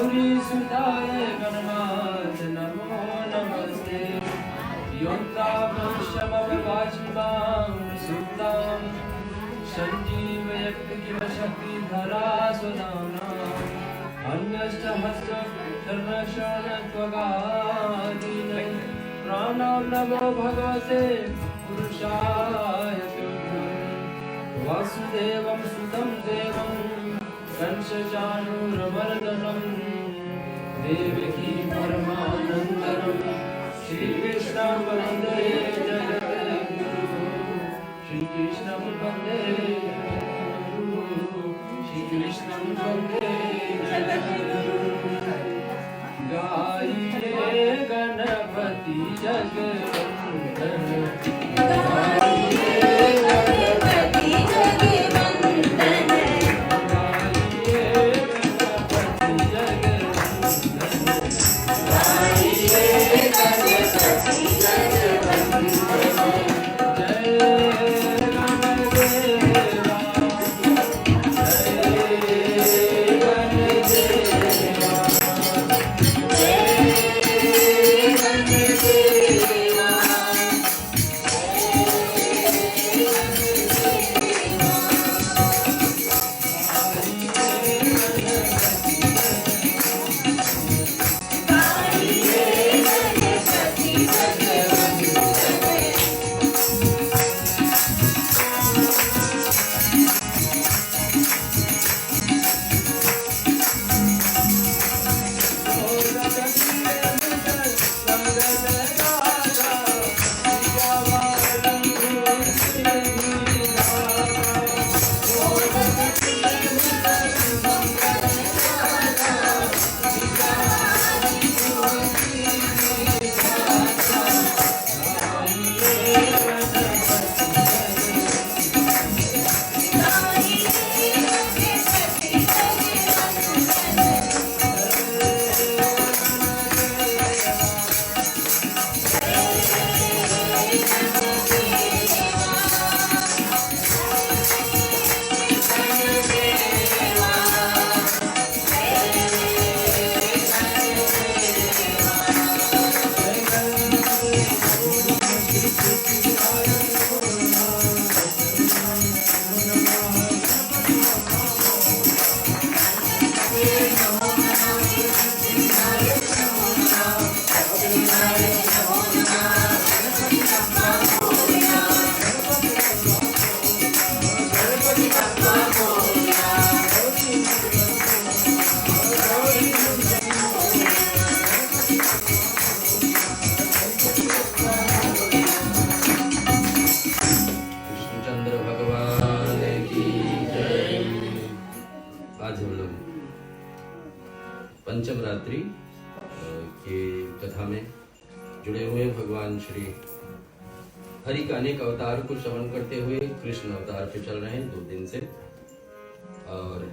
गौरीसुताय गणनाथ नमो नमस्ते। योऽन्ताभ्रंशमववाचिमां सुप्तां सञ्जीवयत्किमशक्तिधरा सुधाम्ना। अन्यष्टहस्तशरणशरणत्वगादीनै प्राणां नमो भगवते पुरुषाय तुभ्यं। वासुदेवं सुतं देवं कंसचाणूरमर्दनं देवकी परमानन्दं श्रीकृष्णं वन्दे जगद्गुरुं। श्रीकृष्णं वन्दे जगद्गुरुं। श्रीकृष्णं वन्दे जगद्गुरुं। गाइए गणपति जगवंदन। पंचम रात्रि के कथा में जुड़े हुए भगवान श्री हरि का अनेक अवतार को श्रवण करते हुए कृष्ण अवतार पे चल रहे हैं 2 दिन से। और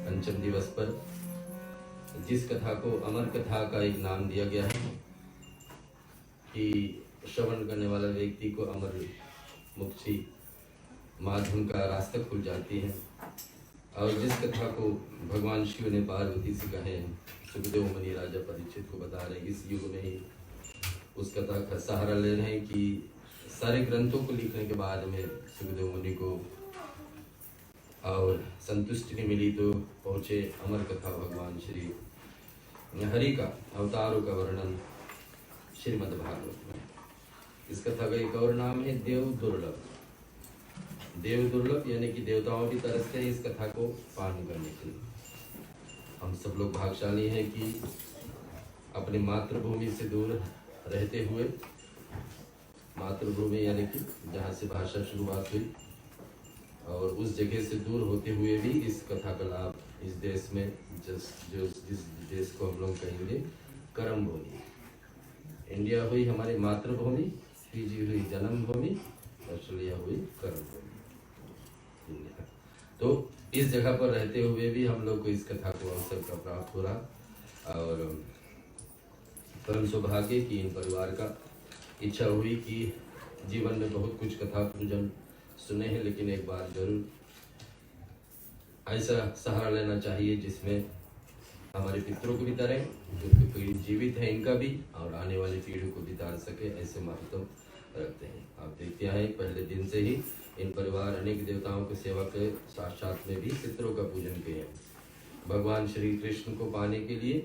पंचम दिवस पर जिस कथा को अमर कथा का एक नाम दिया गया है कि श्रवण करने वाला व्यक्ति को अमर मुक्ति माध्यम का रास्ता खुल जाती है। और जिस कथा को भगवान शिव ने पार्वती से कहे हैं, सुखदेव मुनि राजा परीक्षित को बता रहे इस युग में ही उस कथा का सहारा ले रहे हैं कि सारे ग्रंथों को लिखने के बाद में सुखदेव मुनि को और संतुष्टि नहीं मिली तो पहुँचे अमर कथा भगवान श्री हरि का अवतारों का वर्णन श्रीमद् भागवत में। इस कथा का एक और नाम है देव दुर्लभ। देव दुर्लभ यानी कि देवताओं भी तरसते हैं इस कथा को पान करने के लिए। हम सब लोग भाग्यशाली हैं कि अपनी मातृभूमि से दूर रहते हुए, मातृभूमि यानी कि जहाँ से भाषा शुरुआत हुई, और उस जगह से दूर होते हुए भी इस कथा का लाभ इस देश में जिस देश को हम लोग कहेंगे कर्म भूमि, इंडिया हुई हमारी मातृभूमि, फिजी हुई जन्मभूमि, ऑस्ट्रेलिया हुई कर्म भूमि। तो इस जगह पर रहते हुए भी हम लोग को इस कथा को अवसर का प्राप्त हो रहा। और परम सौभाग्य की इन परिवार का इच्छा हुई कि जीवन में बहुत कुछ कथा पूजन सुने हैं, लेकिन एक बार जरूर ऐसा सहारा लेना चाहिए जिसमें हमारे पितरों को भी तरें, जो पीढ़ी जीवित है इनका भी, और आने वाली पीढ़ी को भी तार सके, ऐसे महत्व रखते हैं। आप देखते हैं पहले दिन से ही इन परिवार अनेक देवताओं की सेवा के साथ साथ में भी पितरों का पूजन किए हैं। भगवान श्री कृष्ण को पाने के लिए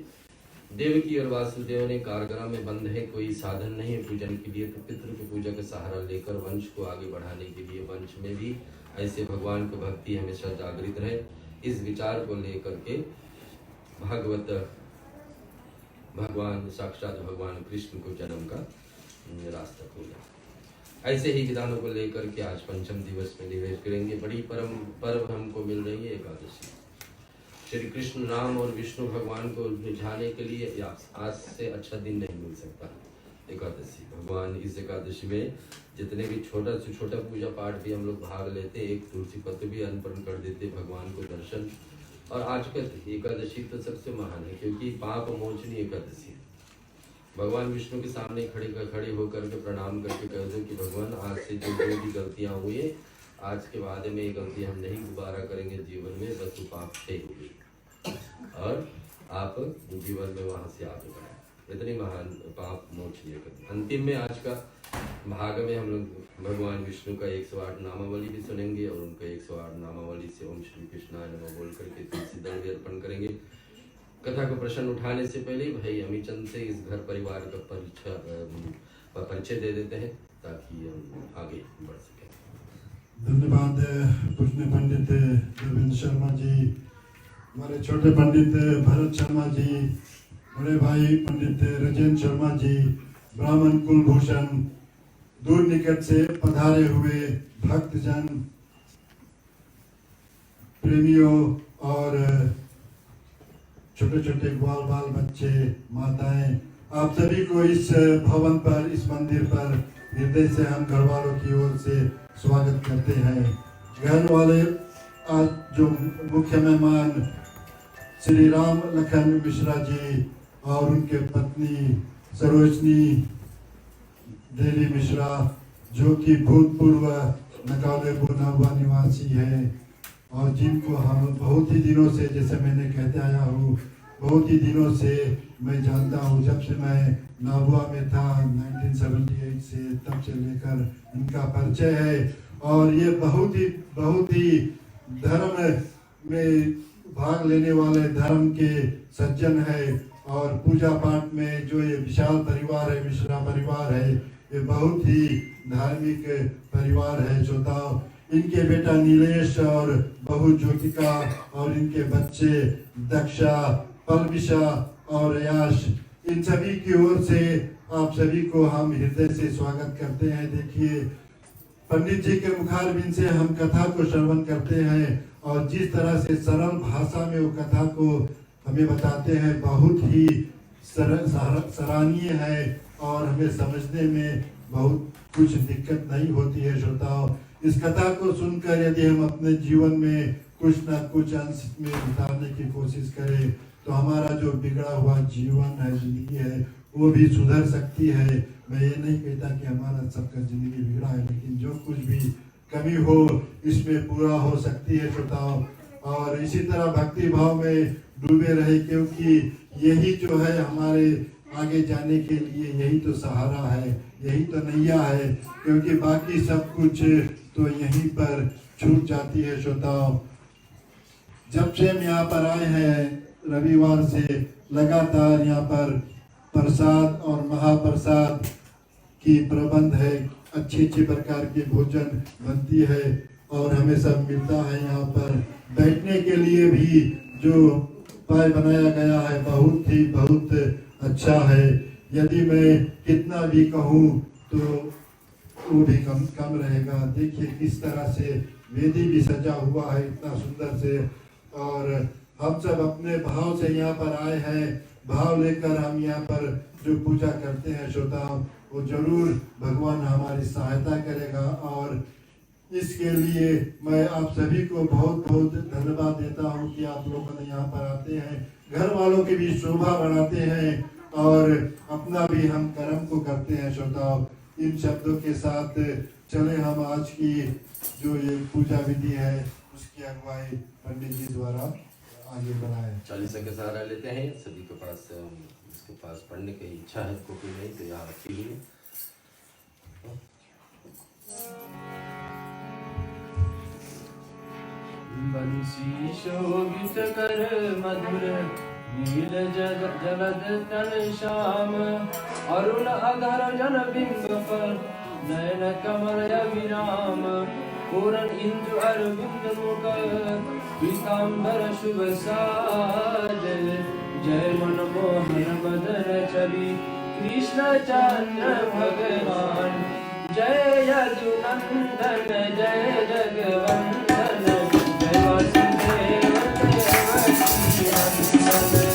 देवकी और वासुदेव ने कारगरा में बंद है, कोई साधन नहीं है पूजन के लिए, तो पितृ की पूजा का सहारा लेकर वंश को आगे बढ़ाने के लिए वंश में भी ऐसे भगवान की भक्ति हमेशा जागृत रहे, इस विचार को लेकर के भगवान साक्षात भगवान कृष्ण को जन्म का रास्ता खोला। ऐसे ही विधानों को लेकर के आज पंचम दिवस में निवेश करेंगे। बड़ी परम पर्व हमको मिल रही है एकादशी। श्री कृष्ण राम और विष्णु भगवान को रिझाने के लिए आज से अच्छा दिन नहीं मिल सकता। एकादशी भगवान इस एकादशी में जितने भी छोटा से छोटा पूजा पाठ भी हम लोग भाग लेते, एक तुलसी पत्र भी अर्पण कर देते भगवान को दर्शन। और आज का एकादशी तो सबसे महान है, क्योंकि पाप मोचनी एकादशी। भगवान विष्णु के सामने खड़े होकर के प्रणाम करके कह दो कि भगवान आज से जो भी गलतियां हुई, आज के बाद में ये गलती हम नहीं दोबारा करेंगे जीवन में, बस वो पाप क्षय होगी और आप जीवन में वहां से आगे बढ़े। इतनी महान पाप मोक्ष करते। अंतिम में आज का भाग में हम लोग भगवान विष्णु का 108 नामावली भी सुनेंगे और उनका 108 नामावली से ओम श्री कृष्णाय नमः बोल करके तुलसी दल भी अर्पण करेंगे। कथा को प्रश्न उठाने से पहले भाई अमीचंद से इस घर परिवार का परिचय दे देते हैं ताकि हम आगे बढ़ सके। धन्यवाद पूज्य पंडित देवेंद्र शर्मा जी, हमारे छोटे पंडित भरत शर्मा जी, बड़े भाई पंडित राजेंद्र शर्मा जी, ब्राह्मण कुलभूषण, दूर निकट से पधारे हुए भक्तजन, प्रेमियों और छोटे छोटे ग्वाल बाल बच्चे, माताएं, आप सभी को इस भवन पर, इस मंदिर पर हृदय से हम घर वालों की ओर से स्वागत करते हैं। घर वाले आज जो मुख्य मेहमान श्री राम लखन मिश्रा जी और उनके पत्नी सरोजनी देवी मिश्रा, जो कि भूतपूर्व नकाले बुनावा निवासी है और जिनको हम बहुत ही दिनों से, जैसे मैंने कहते आया हूँ, बहुत ही दिनों से मैं जानता हूँ। जब से मैं नाबुआ में था 1978 से, तब से लेकर इनका परिचय है और ये बहुत ही धर्म में भाग लेने वाले धर्म के सज्जन है और पूजा पाठ में जो ये विशाल परिवार है, मिश्रा परिवार है, ये बहुत ही धार्मिक परिवार है। श्रोताओ, इनके बेटा नीलेश और बहू ज्योतिका और इनके बच्चे दक्षा, पलविशा और यश, इन सभी की ओर से आप सभी को हम हृदय से स्वागत करते हैं। देखिए, पंडित जी के मुखारबिंद से हम कथा को श्रवण करते हैं और जिस तरह से सरल भाषा में वो कथा को हमें बताते हैं, बहुत ही सराहनीय है और हमें समझने में बहुत कुछ दिक्कत नहीं होती है। श्रोताओं, इस कथा को सुनकर यदि हम अपने जीवन में कुछ न कुछ अंश में उतारने की कोशिश करें तो हमारा जो बिगड़ा हुआ जीवन है, जिंदगी है, वो भी सुधर सकती है। मैं ये नहीं कहता कि हमारा सबका जिंदगी बिगड़ा है, लेकिन जो कुछ भी कमी हो इसमें पूरा हो सकती है। श्रोताओं, और इसी तरह भक्ति भाव में डूबे रहे, क्योंकि यही जो है हमारे आगे जाने के लिए यही तो सहारा है, यही तो नैया है, क्योंकि बाकी सब कुछ तो यहीं पर छूट जाती है। श्रोताओं, जब से हम यहाँ पर आए हैं रविवार से लगातार यहाँ पर प्रसाद और महाप्रसाद की प्रबंध है, अच्छी प्रकार के भोजन बनती है और हमें सब मिलता है। यहाँ पर बैठने के लिए भी जो उपाय बनाया गया है बहुत अच्छा है। यदि मैं कितना भी कहूँ तो वो भी कम रहेगा। देखिए किस तरह से वेदी भी सजा हुआ है इतना सुंदर से, और हम सब अपने भाव से यहाँ पर आए हैं, भाव लेकर हम यहाँ पर जो पूजा करते हैं श्रोताओं, वो जरूर भगवान हमारी सहायता करेगा। और इसके लिए मैं आप सभी को बहुत धन्यवाद देता हूँ कि आप लोगों ने यहाँ पर आते हैं, घर वालों की भी शोभा बढ़ाते हैं और अपना भी हम कर्म को करते हैं। श्रोताओं, इन शब्दों के साथ चले हम आज की जो ये पूजा विधि है उसकी अगुवाई पंडित जी द्वारा आगे बढ़ाए। चालीसा का सहारा लेते हैं। सभी के पास जिसके पास पढ़ने की इच्छा है कॉपी नहीं तो यहाँ रखी हुई है। बंसी शोभित कर मधुर नील जलद तन श्याम अरुण अधर जन बिंब पर नयन कमल अभिराम पूरन इंदु अरविंद मुख पीताम्बर शुभ साज जय मनमोहन बदन छवि कृष्ण चंद्र भगवान जय यदुनंदन जय जगवंदन जय वसुदेव देवकी नंदन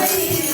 Thank you.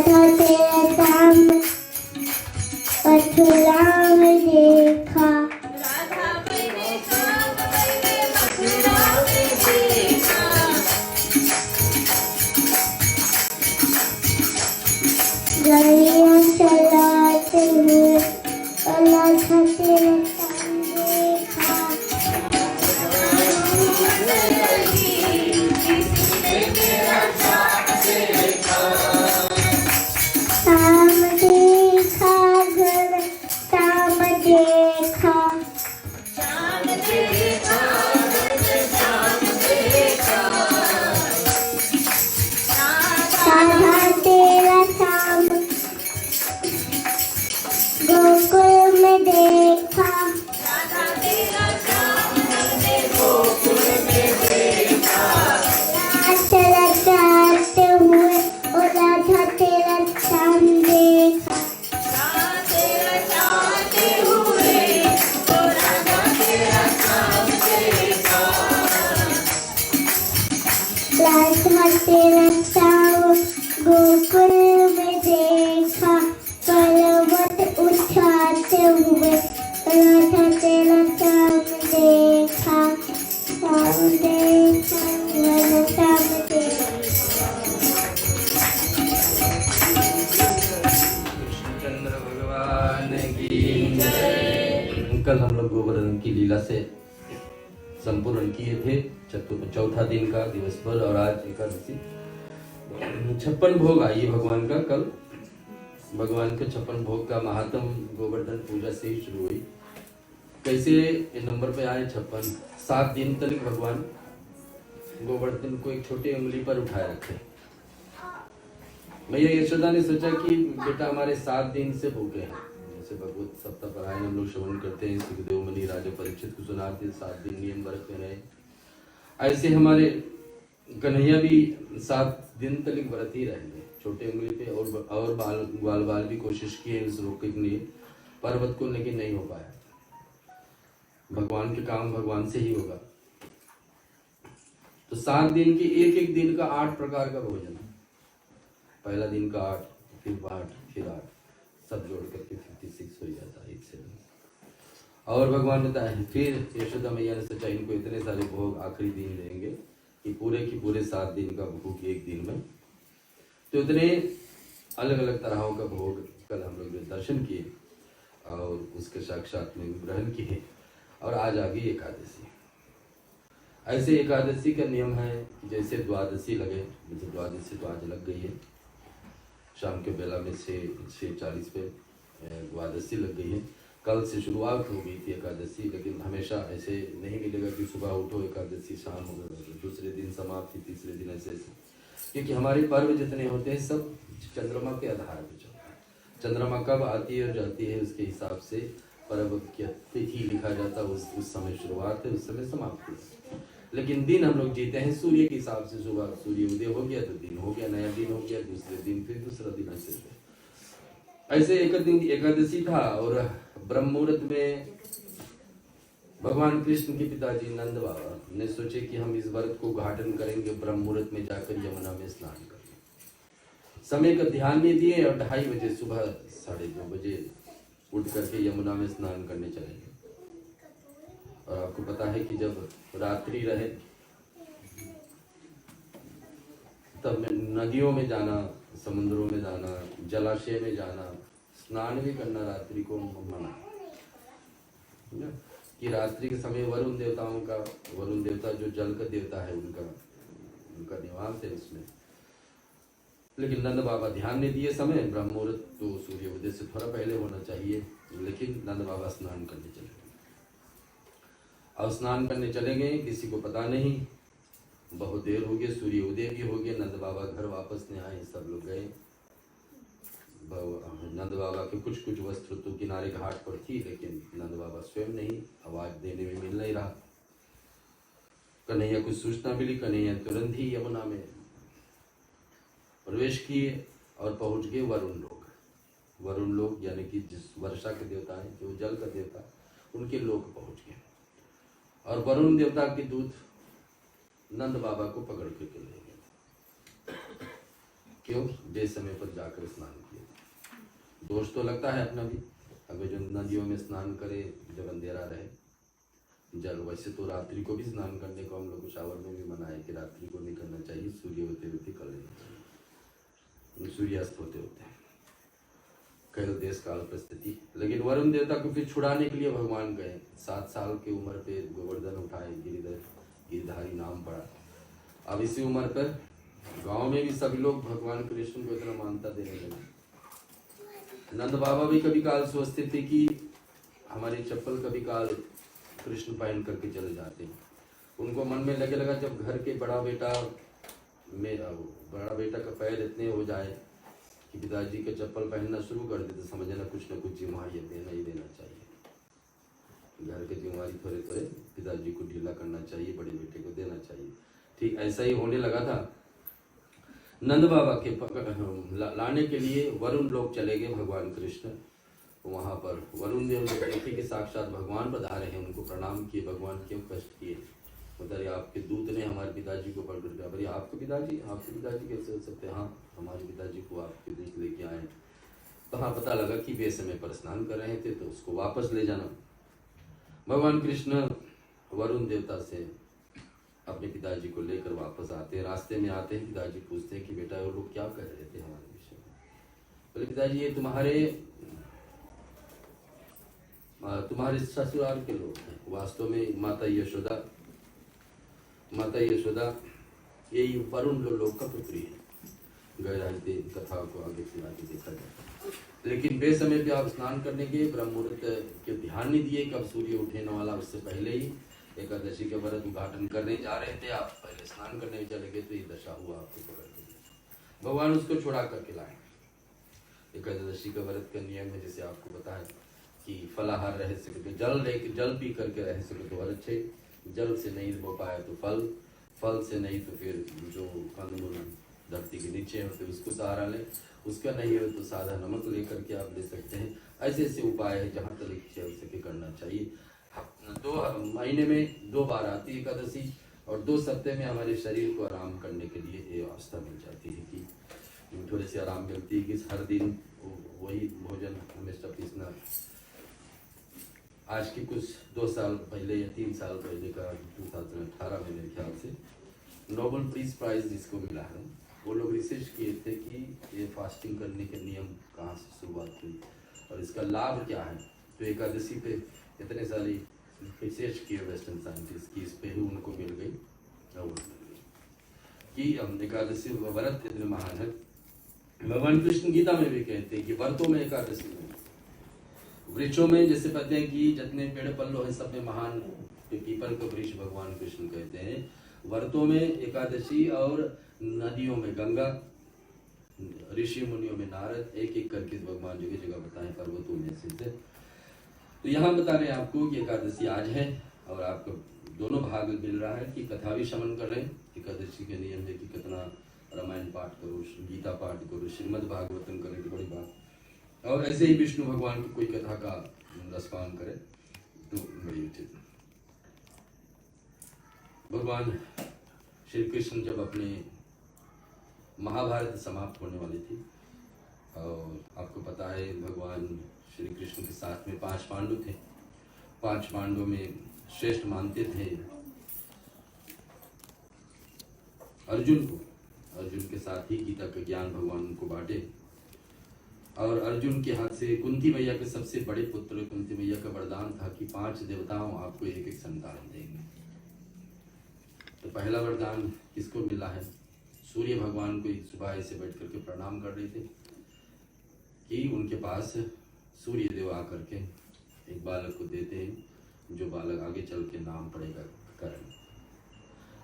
राधा तेरा श्याम मथुरा में देखा। राधा मैंने श्याम मैंने मथुरा में देखा। गलियां चलाते हुए राधा तेरा श्याम देखा। श्याम देखा घर श्याम देखा। श्याम देखा घर श्याम देखा। राधा तेरा श्याम गोकुल में देखा। राधा तेरा श्याम हमने गोकुल में देखा। तेरा चाहते हुए और राधा तेरा श्याम देखा। तेरा चाहते हुए और राधा तेरा श्याम देखा। राधा तेरा श्याम गोकुल में देखा। पर्वत उठाते हुए राधा तेरा श्याम देखा। श्याम देखा राधा श्याम देखा। कृष्णचंद्र भगवान की जय। कल हम लोग गोवर्धन की लीला से संपूर्ण किए थे चौथा दिन का दिवस भर, और आज एकादशी 56 भोग आई भगवान का। कल भगवान के 56 भोग का महात्म गोवर्धन पूजा से ही शुरू हुई। कैसे ये नंबर पे आए 56? 7 दिन तक भगवान गोवर्धन को एक छोटी उंगली पर उठाए रखे। मैया यशोदा ने सोचा कि बेटा हमारे 7 दिन से भूखे हैं। जैसे भगवत सप्ताह परायण हम लोग श्रवण करते हैं, सुखदेव मुनि राजा परीक्षित को सुनाते 7 दिन नियम बरतते रहे। ऐसे हमारे कन्हैया भी 7 दिन तक व्रत ही रहेंगे छोटे उंगली पे, और बाल भी कोशिश किए उस रोकने के लिए पर्वत को, लेकिन नहीं हो पाया। भगवान के काम भगवान से ही होगा। तो 7 दिन की एक दिन का 8 प्रकार का भोजन। पहला दिन का 8, फिर 8, फिर 8, सब जोड़ करके 56 हो जाता है 1 से। और भगवान बताए, फिर यशोदा मैया ने सोचा इनको इतने सारे भोग आखिरी दिन देंगे कि पूरे 7 दिन का भोग एक दिन में। तो इतने अलग अलग तरहों का भोग कल हम लोग दर्शन किए और उसके साक्षात में ग्रहण किए। और आज आ गई एकादशी। ऐसे एकादशी का नियम है कि जैसे द्वादशी लगे, जैसे द्वादशी तो आज लग गई है, शाम के बेला में 6:40 पे द्वादशी लग गई है। कल से शुरुआत हो गई थी एकादशी, लेकिन हमेशा ऐसे नहीं मिलेगा कि सुबह उठो एकादशी शाम हो गई, दूसरे दिन समाप्ति, तीसरे दिन ऐसे, क्योंकि हमारे पर्व जितने होते हैं सब चंद्रमा के आधार पर चलते हैं। चंद्रमा कब आती है और जाती है उसके हिसाब से पर्व की तिथि लिखा जाता है। उस समय शुरुआत है, उस समय समाप्ति है। लेकिन दिन हम लोग जीते हैं सूर्य के हिसाब से। सुबह सूर्य उदय हो गया तो दिन हो गया, नया दिन हो गया, दूसरे दिन फिर दूसरा दिन, ऐसे एक दिन एकादशी था। और ब्रह्म मुहूर्त में भगवान कृष्ण के पिताजी नंद बाबा ने सोचे कि हम इस व्रत को उद्घाटन करेंगे, ब्रह्म मुहूर्त में जाकर यमुना में स्नान करेंगे। समय का ध्यान नहीं दिए और 2:30 बजे सुबह 2:30 बजे उठ करके यमुना में स्नान करने चलेंगे। और आपको पता है कि जब रात्रि रहे तब नदियों में जाना, समुद्रों में जाना, जलाशय में जाना, स्नान भी करना रात्रि को मना, कि रात्रि के समय वरुण देवताओं का, वरुण देवता जो जल का देवता है, उनका निवास है उसमें। लेकिन नंद बाबा ध्यान नहीं दिए। समय ब्रह्म मुहूर्त तो सूर्य उदय से थोड़ा पहले होना चाहिए, लेकिन नंद बाबा स्नान करने चले गए। अब स्नान करने चले गए, किसी को पता नहीं, बहुत देर हो गई, सूर्य उदय भी हो गया। नंद बाबा घर वापस नहीं आए, सब लोग गए। नंद बाबा के कुछ वस्त्र तो किनारे घाट पर थी, लेकिन नंद बाबा स्वयं नहीं, आवाज देने में मिल नहीं रहा। कन्हैया को सूचना मिली, कन्हैया तुरंत ही यमुना में प्रवेश किए और पहुंच गए वरुण लोक। वरुण लोक यानी कि जिस वर्षा के देवता है, जो जल का देवता, उनके लोक पहुंच गए। और वरुण देवता के दूत नंद बाबा को पकड़ करके ले गए। क्यों? बेसमय पर जाकर स्नान किया। दोष तो लगता है अपना भी, अगर जो नदियों में स्नान करे जब अंधेरा रहे। जल वैसे तो रात्रि को भी स्नान करने को हम लोग शावर में भी मना है कि रात्रि को नहीं करना चाहिए, सूर्य होते होते कर लेना चाहिए, सूर्यास्त होते होते। कल देश काल परिस्थिति, लेकिन वरुण देवता को फिर छुड़ाने के लिए भगवान गए। 7 साल की उम्र पे गोवर्धन उठाए, गिरधारी नाम पड़ा। अब इसी उम्र पर गांव में भी सभी लोग भगवान कृष्ण को इतना मान्यता देने लगे। नंद बाबा भी कभी काल सोचते थे कि हमारी चप्पल कभी काल कृष्ण पहन करके चले जाते हैं। उनको मन में लगे लगा जब घर के बड़ा बेटा का पैर इतने हो जाए कि पिताजी के चप्पल पहनना शुरू कर दे तो समझना कुछ न कुछ जिम्मेवारी देना ही देना चाहिए। घर के जिम्मेवारी थोड़े थोड़े पिताजी को ढीला करना चाहिए, बड़े बेटे को देना चाहिए। ठीक ऐसा ही होने लगा था। नंद बाबा के लाने के लिए वरुण लोग चले गए भगवान कृष्ण। वहां पर वरुण देव देखे कि साक्षात भगवान पधारे हैं, उनको प्रणाम किए। भगवान क्यों कष्ट किए? बताइए, आपके दूत ने हमारे पिताजी को पकड़ लिया। बोले आपके पिताजी कैसे हो सकते हैं? हाँ, हमारे पिताजी को आपके दूत लेके आए। तो हाँ, पता लगा कि बेसमय पर स्नान कर रहे थे, तो उसको वापस ले जाना। भगवान कृष्ण वरुण देवता से अपने पिताजी को लेकर वापस आते हैं। रास्ते में आते हैं, पिताजी पूछते हैं कि बेटा वो लोग क्या कह रहे थे हमारे विषय में? बोले पिताजी ये तुम्हारे ससुराल के लोग हैं। वास्तव में माता यशोदा यही वरुण लोग का पुत्री है। गहराई कथा को आगे से आगे देखा जाए। लेकिन बेसमय पे आप स्नान करने के ब्रह्म मुहूर्त के ध्यान नहीं दिए, कब सूर्य उठने वाला उससे पहले ही एकादशी के व्रत उद्घाटन करने जा रहे थे, आप पहले स्नान करने चले गए, तो ये दशा हुआ आपको पकड़ के। भगवान उसको छुड़ा करके लाए। एकादशी का व्रत का नियम है, जैसे आपको बताया कि फलाहार रह सके तो जल पी करके रह सके तो और अच्छे, जल से नहीं हो पाए तो फल से नहीं तो फिर जो कंदमूल धरती के नीचे होते उसको सहारा लें, उसका नहीं हो तो सादा नमक लेकर के आप ले सकते हैं। ऐसे ऐसे उपाय है जहाँ तक इच्छा हो सके करना चाहिए। 2 महीने में 2 बार आती है एकादशी, और 2 सप्ताह में हमारे शरीर को आराम करने के लिए ये अवस्था मिल जाती है कि थोड़ी सी आराम मिलती है कि हर दिन वही भोजन हमेशा पीसना। आज की कुछ 2 साल पहले या 3 साल पहले का 2018 में मेरे ख्याल से नोबेल पीस प्राइज जिसको मिला है, वो लोग रिसर्च किए थे कि ये फास्टिंग करने के नियम कहाँ से शुरुआत हुई और इसका लाभ क्या है। तो एकादशी पे इतने सारी रिसर्च किए वेस्टर्न साइंटिस्ट की, इस पे ही उनको मिल गई कि एकादशी व्रत इतने महान है। भगवान कृष्ण गीता में भी कहते हैं कि व्रतों में एकादशी में, वृक्षों में जैसे कहते हैं कि जितने पेड़ पल्लो है सब में महान पीपल को वृक्ष भगवान कृष्ण कहते हैं। व्रतों में एकादशी और नदियों में गंगा, ऋषि मुनियों में नारद, एक एक करके भगवान जगह जगह बताएं, पर्वतों में से। तो यहाँ बता रहे हैं आपको कि एकादशी आज है और आपको दोनों भाग मिल रहा है कि कथा भी श्रवण कर रहे हैं। एकादशी के नियम है कि कितना रामायण पाठ करो, गीता पाठ करो, श्रीमद् भागवतम करे, बड़ी बात। और ऐसे ही विष्णु भगवान की कोई कथा का रसपान करे तो बड़ी उचित। भगवान श्री कृष्ण जब अपने महाभारत समाप्त होने वाली थी, और आपको पता है भगवान श्री कृष्ण के साथ में 5 पांडु थे। 5 पांडवों में श्रेष्ठ मानते थे अर्जुन को। अर्जुन के साथ ही गीता का ज्ञान भगवान उनको बांटे, और अर्जुन के हाथ से कुंती मैया के सबसे बड़े पुत्र कुंती मैया का वरदान था कि 5 देवताओं आपको एक एक संतान देंगे। तो पहला वरदान किसको मिला है? सूर्य भगवान को सुबह ऐसे बैठ करके प्रणाम कर रहे थे कि उनके पास सूर्य देव आकर के एक बालक को देते हैं, जो बालक आगे चल के नाम पड़ेगा करण।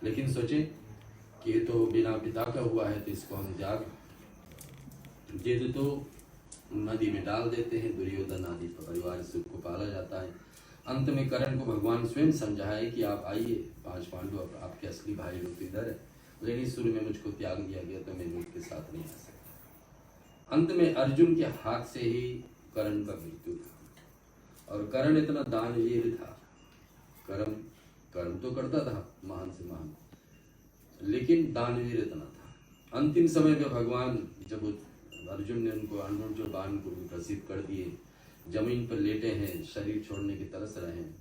लेकिन सोचे कि ये तो बिना पिता का हुआ है, तो इसको हम त्याग दे दे तो नदी में डाल देते हैं। दुर्योधन आदि परिवार से उसको पाला जाता है। अंत में कर्ण को भगवान स्वयं समझाए कि आप आइए, 5 पांडव आपके असली भाई लोग इधर है, लेकिन शुरू में मुझको त्याग दिया गया तो मैं उनके साथ नहीं आ सकता। अंत में अर्जुन के हाथ से ही कर्ण का मृत्यु था। और कर्ण इतना दानवीर था, कर्म तो करता था महान से महान, लेकिन दानवीर इतना था अंतिम समय पे भगवान जब अर्जुन ने उनको अणुर जो बाण को विकसित कर दिए, जमीन पर लेटे हैं, शरीर छोड़ने की तरस रहे हैं,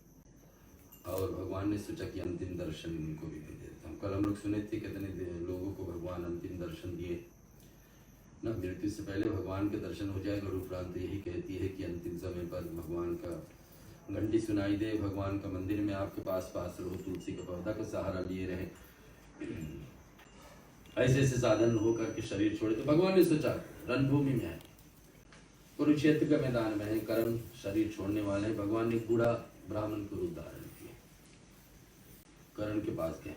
और भगवान ने सोचा कि अंतिम दर्शन इनको भी दे देता हूँ। कल हम लोग सुने थे कितने लोगों को भगवान अंतिम दर्शन दिए ना, मृत्यु से पहले भगवान के दर्शन हो जाए। गुरु प्रांत यही कहती है कि अंतिम समय पर भगवान का घंटी सुनाई दे, भगवान का मंदिर में आपके पास पास रहो, तुलसी का पौधा का सहारा लिए रहे, ऐसे ऐसे साधन हो करके शरीर छोड़े। तो भगवान ने सोचा रणभूमि में है, कुरुक्षेत्र के मैदान में है, कर्म शरीर छोड़ने वाले हैं। भगवान ने बूढ़ा ब्राह्मण को रूप धारण किया, कर्ण के पास गए,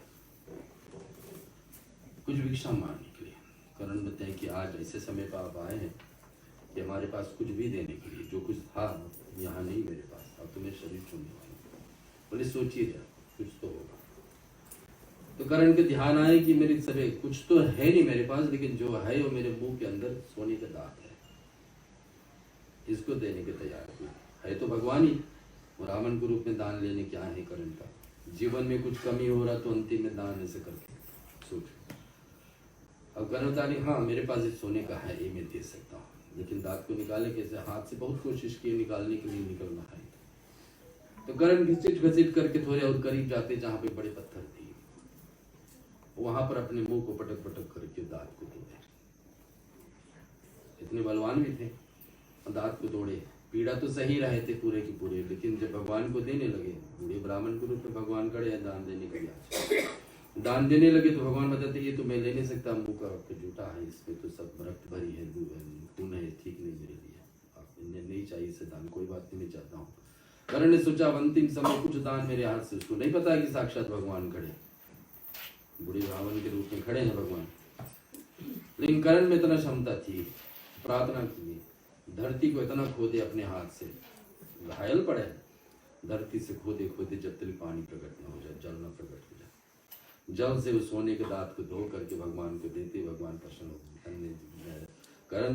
कुछ भिक्षा मांगने के लिए। कर्ण बताए कि आज ऐसे समय पर आप आए हैं कि हमारे पास कुछ भी देने के लिए, जो कुछ था यहाँ नहीं मेरे पास, अब तुम्हें शरीर छोड़ने वाला। बोले सोचिए जा, कुछ तो होगा। तो कर्ण के ध्यान आए कि मेरे सभी कुछ तो है नहीं मेरे पास, लेकिन जो है वो मेरे मुंह के अंदर सोने का दांत है, इसको देने के तैयार हुए। है तो भगवान ही, ब्राह्मण के रूप में दान लेने क्या है कर्ण का। जीवन में कुछ कमी हो रहा तो अंतिम में दान ऐसे करके सोच। अब कर्ण बता रही हाँ मेरे पास सोने का है, ये मैं दे सकता हूँ, लेकिन दांत को निकाले कैसे। हाथ से बहुत कोशिश की निकालने के लिए, निकलना है। तो कर्ण घसीट घसीट करके थोड़े और करीब जाते जहाँ पे बड़े पत्थर थे, वहां पर अपने मुंह को पटक पटक करके दांत को तोड़े। इतने बलवान भी थे, दांत को तोड़े। पीड़ा तो सही रहे थे पूरे की पूरे, लेकिन जब भगवान को देने लगे, बूढ़े ब्राह्मण के रूप में भगवान खड़े हैं दान देने के लिए, दान देने लगे तो भगवान बताते ये तो मैं ले नहीं सकता, मुंह का जूठा है, इसमें तो सब रक्त भरी है, खून है, ठीक नहीं मेरे लिए, आपने नहीं चाहिए इसे दान, कोई बात नहीं मैं चाहता हूँ। कर्ण ने सोचा अंतिम समय कुछ दान मेरे हाथ से, उसको नहीं पता है कि साक्षात भगवान खड़े, बूढ़े ब्राह्मण के रूप में खड़े हैं भगवान। लेकिन कर्ण में इतना क्षमता थी, प्रार्थना की, धरती को इतना खोदे अपने हाथ से, घायल पड़े, धरती से खोदे खोदे जब तक पानी प्रकट न हो जाए, जल न प्रकट हो जाए, जल से उस सोने के दांत को धो करके भगवान को देते, भगवान प्रसन्न हो। कर्ण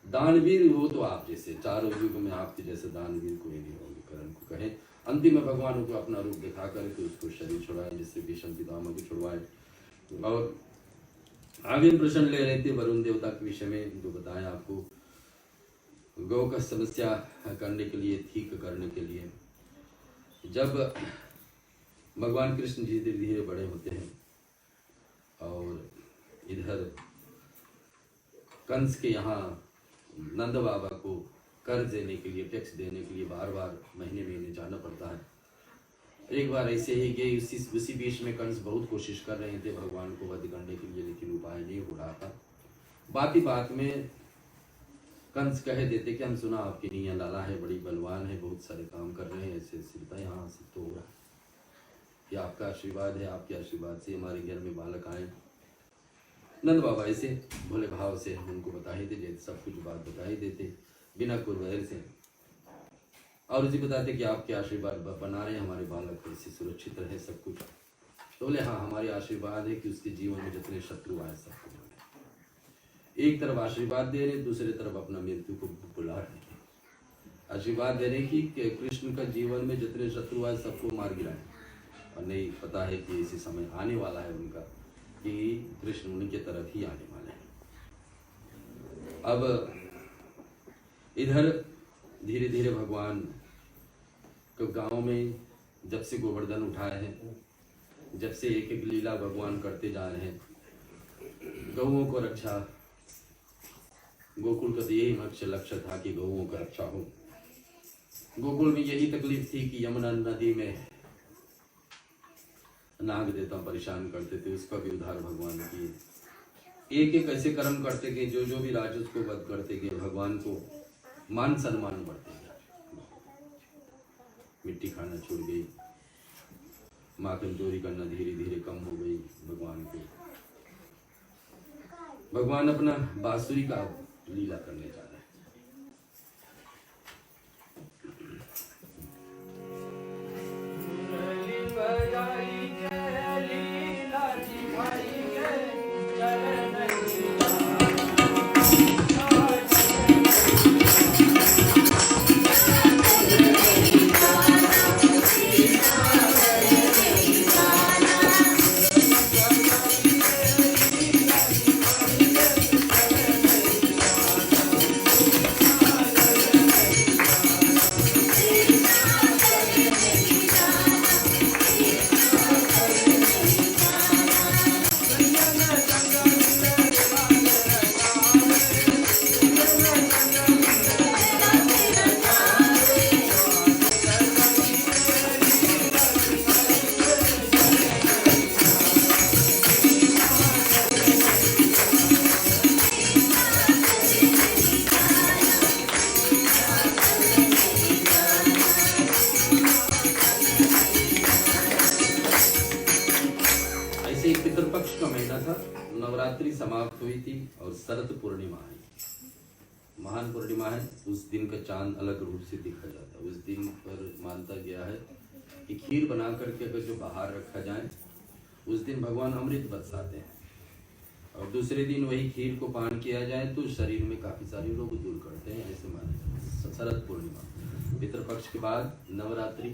दानवीर हो तो आप जैसे, चारों युग में आपके जैसे दानवीर कोई नहीं होंगे। कर्ण को कहे अंतिम में भगवान को अपना रूप दिखा करके उसको शरीर छुड़ाए, जिससे भीष्म पितामह को छुड़वाए। और आगे प्रश्न ले रहे थे वरुण देवता के विषय में, जो बताया आपको, गौ का समस्या करने के लिए, ठीक करने के लिए। जब भगवान कृष्ण जी धीरे धीरे बड़े होते हैं और इधर कंस के यहाँ नंद बाबा को कर्ज देने के लिए, टैक्स देने के लिए बार बार महीने महीने जाना पड़ता है। एक बार ऐसे ही गए, उसी बीच में कंस बहुत कोशिश कर रहे थे भगवान को वध करने के लिए, लेकिन उपाय नहीं हो रहा था। बात ही बात में कंस कह देते कि हम सुना आपकी निया लाला है, बड़ी बलवान है, बहुत सारे काम कर रहे हैं, ऐसे सिरता यहाँ से तो हो रहा है, ये आपका आशीर्वाद है, आपके आशीर्वाद से हमारे घर में बालक आए। नंद बाबा ऐसे भोले भाव से उनको बता ही देते, सब कुछ बात बता ही देते बिना कुरवैर से, और उसे बताते कि आपके आशीर्वाद बना रहे हैं, हमारे बालक ऐसे सुरक्षित रहे सब कुछ। तो बोले हाँ हमारे आशीर्वाद है कि उसके जीवन में जितने शत्रु आए सबको, एक तरफ आशीर्वाद दे रहे, दूसरी तरफ अपना मृत्यु को बुला रहे। आशीर्वाद दे रहे कि कृष्ण का जीवन में जितने शत्रु आए सबको मार गिराए, और नहीं पता है कि इसी समय आने वाला है उनका, कि कृष्ण उनके तरफ ही आने वाले हैं। अब इधर धीरे धीरे भगवान को गांव में जब से गोवर्धन उठाए हैं, जब से एक एक लीला भगवान करते जा रहे हैं, गौओं को रक्षा, गोकुल का यही लक्ष्य था कि गौओं का रक्षा हो। गोकुल में यही तकलीफ थी कि यमुना नदी में नाग देवता परेशान करते थे, उसका भी उद्धार भगवान किए। एक एक ऐसे कर्म करते गए, जो जो भी राक्षस को वध करते गए, भगवान को मान सम्मान बढ़ते गए। मिट्टी खाना छोड़ गई, माखन चोरी करना धीरे धीरे कम हो गई भगवान को। भगवान अपना बांसुरी का लीला करने जा रहे हैं। जैसे एक पितृपक्ष का महीना था, नवरात्रि समाप्त हुई थी और शरद पूर्णिमा आई, महान पूर्णिमा है। उस दिन का चांद अलग रूप से दिखा जाता है। उस दिन पर मानता गया है कि खीर बना करके अगर जो बाहर रखा जाए, उस दिन भगवान अमृत बरसाते हैं, और दूसरे दिन वही खीर को पान किया जाए तो शरीर में काफी सारे रोग दूर करते हैं, ऐसे माने जाते हैं। शरद पूर्णिमा, पितृपक्ष के बाद नवरात्रि,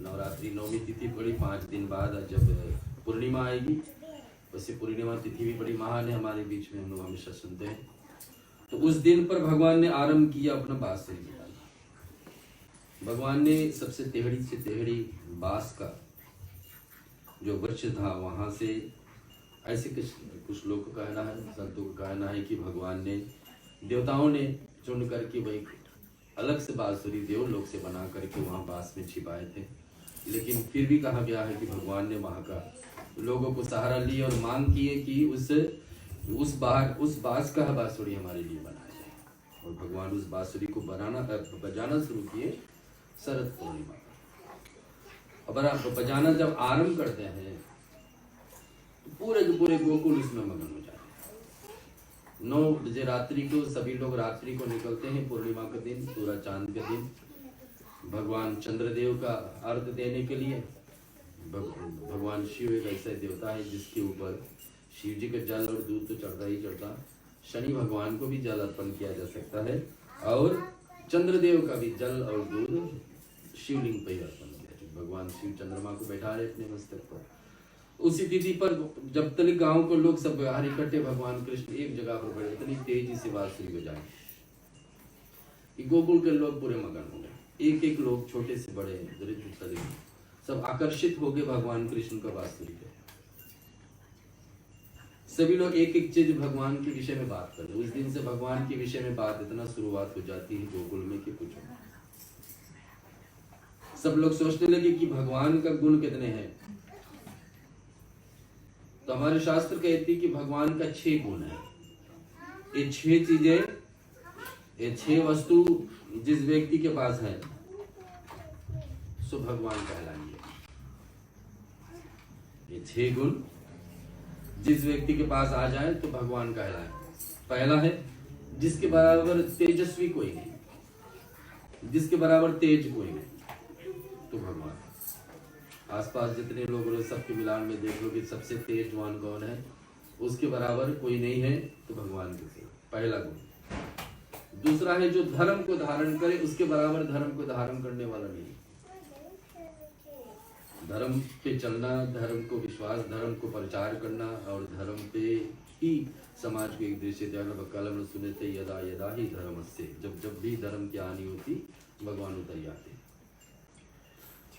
नवरात्रि नौमी तिथि पड़ी, 5 दिन बाद जब पूर्णिमा आएगी, वैसे पूर्णिमा तिथि भी बड़ी महान है, हमारे बीच में हम लोग हमेशा सुनते हैं। तो उस दिन पर भगवान ने आरंभ किया अपना बांसुरी बजाना। भगवान ने सबसे टेढ़ी से टेढ़ी बांस का जो वृक्ष था वहां से, ऐसे कुछ लोग का कहना है, संतों का कहना है कि भगवान ने, देवताओं ने चुन करके वही अलग से बांसुरी देवलोक से बना करके वहां बांस में छिपाए थे। लेकिन फिर भी कहा गया है कि भगवान ने वहां का लोगों को सहारा लिया और मांग किए कि उस बांस का बांसुरी हमारे लिए बनाया जाए, और भगवान उस बांसुरी को बजाना शुरू किए शरद पूर्णिमा पर। अब बजाना जब आरंभ करते हैं तो पूरे के पूरे गोकुल उसमें मगन हो जाते हैं। 9 बजे रात्रि को सभी लोग रात्रि को निकलते हैं, पूर्णिमा का दिन, पूरा चांद का दिन, भगवान चंद्रदेव का अर्घ देने के लिए। भगवान शिव एक ऐसा देवता है जिसके ऊपर शिव जी का जल और दूध तो चढ़ता ही चढ़ता। शनि भगवान को भी जल अर्पण किया जा सकता है, और चंद्रदेव का भी जल और दूध शिवलिंग पर ही अर्पण किया। भगवान शिव चंद्रमा को बैठा रहे अपने मस्तक पर। उसी तिथि पर जब तक गांव को लोग सब बाहर इकट्ठे, भगवान कृष्ण एक जगह पर बैठे, इतनी तेजी से बांसुरी बजाए कि गोकुल के लोग पूरे मगन हो गए। एक एक लोग, छोटे से बड़े, दरिद्र दरिद्र, सब आकर्षित हो गए भगवान कृष्ण का बांसुरी पे। सभी लोग एक एक चीज भगवान के विषय में बात कर रहे। उस दिन से भगवान के विषय में बात इतना शुरुआत हो जाती है गोकुल में कि कुछ। सब लोग सोचने लगे कि भगवान का गुण कितने हैं। तो हमारे शास्त्र कहते हैं कि भगवान का 6 गुण है। ये 6 चीजें, ये 6 वस्तु जिस व्यक्ति के पास है सो भगवान कहलाएंगे। ये 6 गुण जिस व्यक्ति के पास आ जाए तो भगवान कहलाए। पहला है, जिसके बराबर तेजस्वी कोई नहीं, जिसके बराबर तेज कोई नहीं तो भगवान। आसपास जितने लोग हो सबके मिलान में देख लो कि सबसे तेजवान कौन है, उसके बराबर कोई नहीं है तो भगवान के। पहला गुण। दूसरा है, जो धर्म को धारण करे, उसके बराबर धर्म को धारण करने वाला नहीं। धर्म पे चलना, धर्म को विश्वास, धर्म को प्रचार करना, और धर्म पे ही समाज को एक दृश्य कलम सुने थे, यदा यदा ही धर्म से, जब जब भी धर्म की हानि होती भगवान उतर जाते।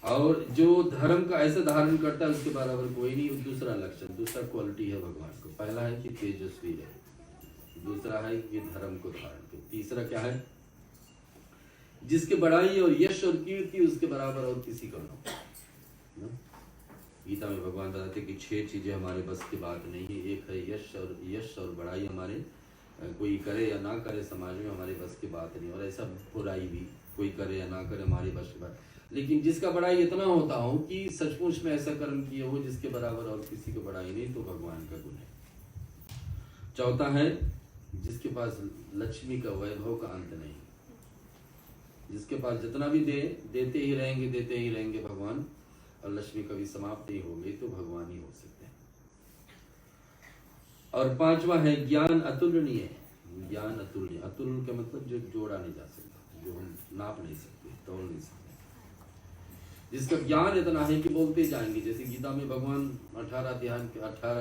और जो धर्म का ऐसा धारण करता है उसके बराबर कोई नहीं। दूसरा लक्षण, दूसरा क्वालिटी है भगवान को। पहला है कि तेजस्वी है, दूसरा है कि धर्म को धारण करे, तीसरा क्या है, जिसके बड़ाई और यश और कीर्ति उसके बराबर और किसी का ना। गीता में भगवान बताते कि 6 चीजें हमारे बस की बात नहीं है। एक है यश और बड़ाई हमारे, कोई करे या ना करे समाज में हमारे बस की बात नहीं, और ऐसा बुराई भी कोई करे या ना करे हमारे बस की बात। लेकिन जिसका बड़ाई इतना होता हो कि सचमुच में ऐसा कर्म किए हो जिसके बराबर और किसी को बड़ाई नहीं, तो भगवान का गुण है। चौथा है, जिसके पास लक्ष्मी का वैभव का अंत नहीं, जिसके पास जितना भी देते ही रहेंगे भगवान, और लक्ष्मी कभी समाप्त नहीं होगी तो भगवान ही हो सकते हैं। और 5वां है, ज्ञान अतुलनीय। ज्ञान अतुलनीय, अतुल का मतलब जो जोड़ा नहीं जा सकता, जो हम नाप नहीं सकते, तोल नहीं सकते, जिसका ज्ञान इतना है कि बोलते जाएंगे। जैसे गीता में भगवान 18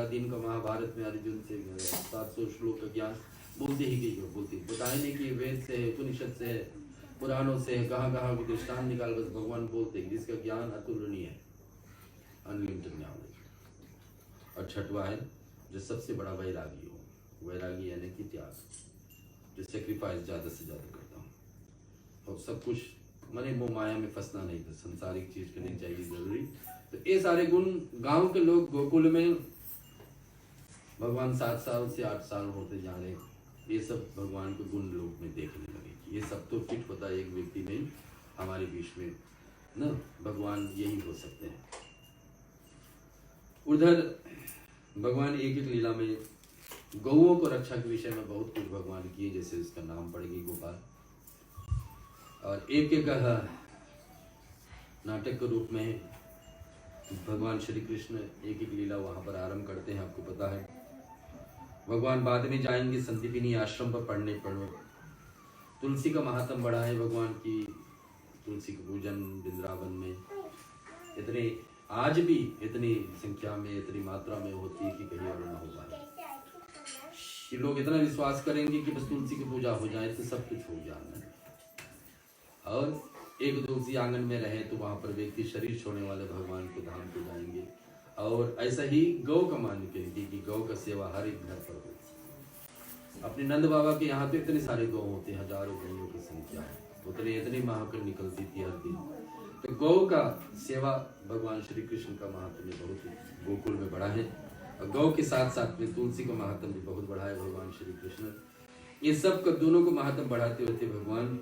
दिन का महाभारत में अर्जुन से 700 श्लोक का ज्ञान बोलते ही गई, बोलते बताए नहीं कि वेद से है, उपनिषद से है, पुराणों से है, कहाँ को दृष्टांत निकाल, बस भगवान बोलते हैं जिसका ज्ञान अतुलनीय है, अनलिमिटेड नॉलेज। और 6वां है, जो सबसे बड़ा वैरागी हो। वैरागी यानी कि त्याग, जो सेक्रीफाइस ज्यादा से ज्यादा करता हूँ, और सब कुछ मैंने मोह माया में फंसना नहीं था, संसारिक चीज करनी चाहिए जरूरी। तो ये सारे गुण गांव के लोग गोकुल में भगवान 7 साल से 8 साल होते जा रहे, ये सब भगवान को गुण रूप में देखने लगे कि ये सब तो फिट होता है एक व्यक्ति में, हमारे बीच में न भगवान यही हो सकते हैं। उधर भगवान एक एक लीला में गौओं को रक्षा के विषय में बहुत कुछ भगवान किए, जैसे उसका नाम पड़ेगी गोपाल, और एक एक नाटक के रूप में भगवान श्री कृष्ण एक एक लीला वहां पर आरंभ करते हैं। आपको पता है भगवान बाद में जाएंगे संदीपिनी आश्रम पर पढ़ने तुलसी का महात्म बड़ा है। भगवान की तुलसी का पूजन वृंदावन में इतने आज भी इतनी संख्या में इतनी मात्रा में होती है कि कहीं और ना हो पाए कि लोग इतना विश्वास करेंगे कि बस तुलसी की पूजा हो जाए तो सब कुछ हो जाना है। और एक तुलसी आंगन में रहे तो वहां पर व्यक्ति शरीर छोड़ने वाले भगवान के धाम को जाएंगे। और ऐसा ही गौ का मान करेंगे कि गौ का सेवा हर एक घर पर हो। अपने नंद बाबा के यहाँ तो इतने सारे गौ होते हैं, हजारों गौयों की संख्या है, उतनी इतनी महाकर निकलती थी हर दिन। तो गौ का सेवा भगवान श्री कृष्ण का महात्म्य बहुत गोकुल में बड़ा है, और गौ के साथ साथ में तुलसी का महात्म्य भी बहुत बड़ा है। भगवान श्री कृष्ण ये सब का दोनों को महात्म बढ़ाते होते भगवान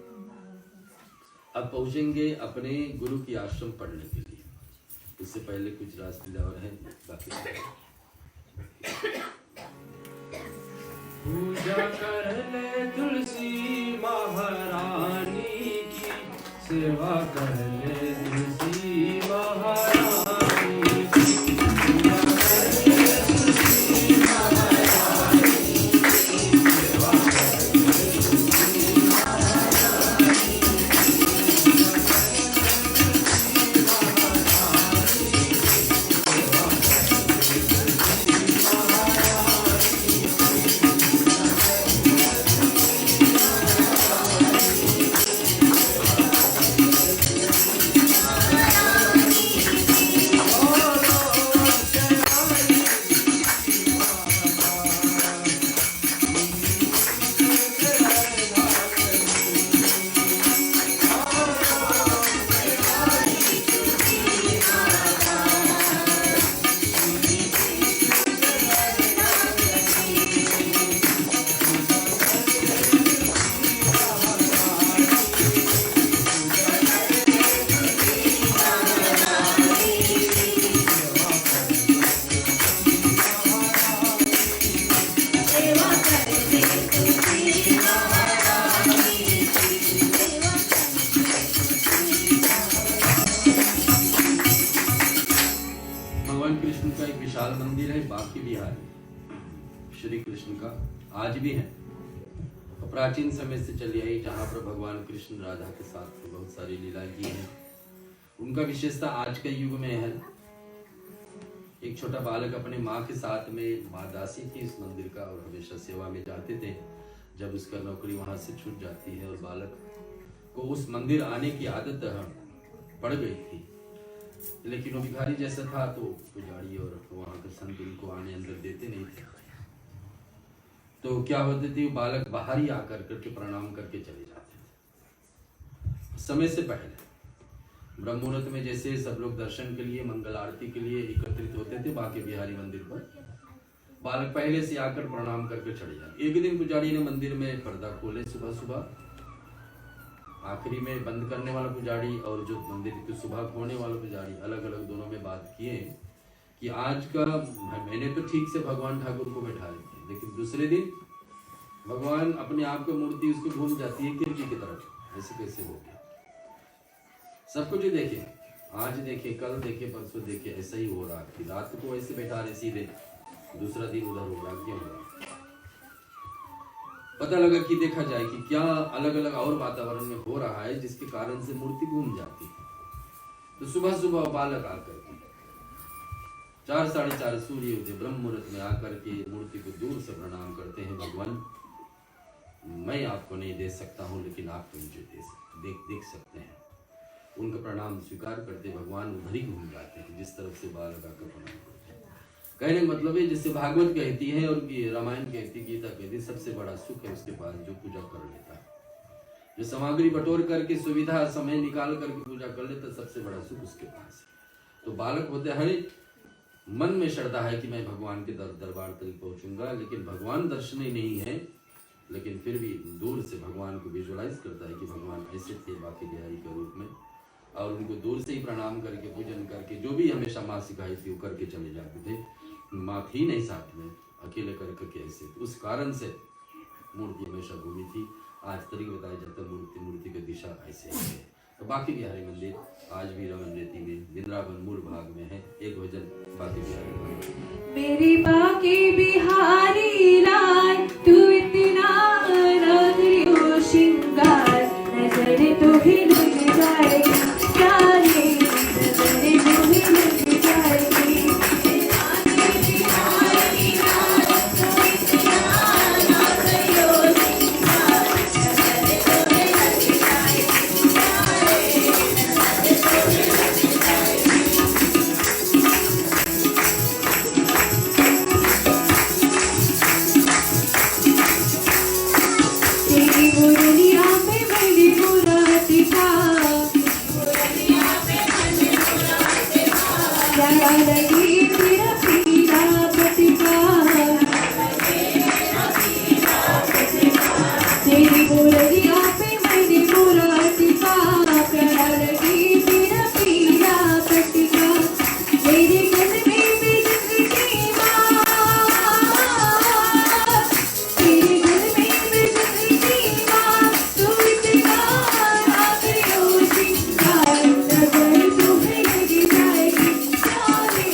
अब पहुंचेंगे अपने गुरु की आश्रम पढ़ने के लिए। उससे पहले कुछ रासलीला और है बाकी। पूजा कर ले तुलसी महारानी की, सेवा कर ले तुलसी महारानी की, पूजा कर ले तुलसी महारानी की, सेवा कर ले तुलसी महारानी श्री कृष्ण का आज भी है, और प्राचीन समय से चली आई, जहाँ पर भगवान कृष्ण राधा के साथ बहुत सारी लीलाएं की हैं। उनका विशेषता आज के युग में है। एक छोटा बालक अपने माँ के साथ में, माँ दासी थी इस मंदिर का और हमेशा सेवा में जाते थे। जब उसका नौकरी वहां से छूट जाती है और बालक को उस मंदिर आने की आदत पड़ गई थी, लेकिन वो भिखारी जैसा था तो पुजारी और वहां के संत उनको आने अंदर देते नहीं थे। तो क्या होती थी, बालक बाहर ही आकर करके प्रणाम करके चले जाते थे। समय से पहले ब्रह्म मुहूर्त में जैसे सब लोग दर्शन के लिए, मंगल आरती के लिए एकत्रित होते थे बांके बिहारी मंदिर पर, बालक पहले से आकर प्रणाम करके चले जाते। एक दिन पुजारी ने मंदिर में पर्दा खोले सुबह सुबह, आखिरी में बंद करने वाला पुजारी और जो मंदिर की सुबह खोलने वाला पुजारी अलग अलग दोनों में बात किए कि आज का मैंने तो ठीक से भगवान ठाकुर को बैठा रखे, लेकिन दूसरे दिन भगवान अपने आप को मूर्ति उसको घूम जाती है खिड़की की तरफ, ऐसे कैसे हो गया। सब कुछ देखे, आज देखे, कल देखे, परसों देखे, ऐसा ही हो रहा कि रात को ऐसे बैठा रहे सीधे, दूसरा दिन उधर हो रहा, क्यों हो रहा। पता लगा कि देखा जाए कि क्या अलग अलग और वातावरण में हो रहा है जिसके कारण से मूर्ति घूम जाती है। तो सुबह सुबह बालक आकर 4 साढ़े 4 सूर्योदय ब्रह्म मुहूर्त में आकर के मूर्ति को दूर से प्रणाम करते हैं। भगवान मैं आपको नहीं दे सकता हूँ, लेकिन आप तो मुझे देख सकते हैं। उनका प्रणाम स्वीकार करते भगवान उधर ही घूम जाते हैं जिस तरफ से बालक आकर प्रणाम करते हैं। कहने का मतलब है, जैसे भागवत कहती है और रामायण कहती, गीता कहती, सबसे बड़ा सुख है उसके पास जो पूजा कर लेता है, जो सामग्री बटोर करके सुविधा समय निकाल करके पूजा कर लेता, सबसे बड़ा सुख उसके पास है। तो बालक होते हर मन में श्रद्धा है कि मैं भगवान के दरबार तक पहुंचूंगा, लेकिन भगवान दर्शन ही नहीं है, लेकिन फिर भी दूर से भगवान को विजुअलाइज करता है कि भगवान ऐसे थे बांके बिहारी के रूप में, और उनको दूर से ही प्रणाम करके पूजन करके जो भी हमेशा माँ सिखाई थी वो करके चले जाते थे। माँ थी नहीं साथ में, अकेले करके कैसे, तो उस कारण से मूर्ति हमेशा घूमी थी। आज तरीके बताया जाता है मूर्ति की दिशा ऐसे ही है। तो बाकी बिहारी मंदिर आज भी रमन रेती में वृंदावन मूल भाग में है। एक भजन बाकी बिहारी मंदिर। मेरी बाकी बिहारी लाल तू इतना ना करियो श्रृंगार, नजर तुम्हें लग जाएगी प्यारे, नजर तुम्हें लग जाएगी। बिहारी लाल तू इतना ना करियो श्रृंगार, नजर तुम्हें लग जाएगी प्यारे, नजर तुम्हें लग जाएगी। तेरी मुरलिया पे बड़ी मुरादी का, मुरलिया पे बड़ी मुरादी का, प्यारा लगी तेरा पीला पटिका, तेरी मुरलिया पे बड़ी मुरादी का, प्यारा लगी तेरा पीला पटिका, तेरे गल में बिजली माँ, तेरे गल में बिजली माँ, तू इतना ना करियो श्रृंगार, नजर तुम्हें लग जाएगी प्यारे,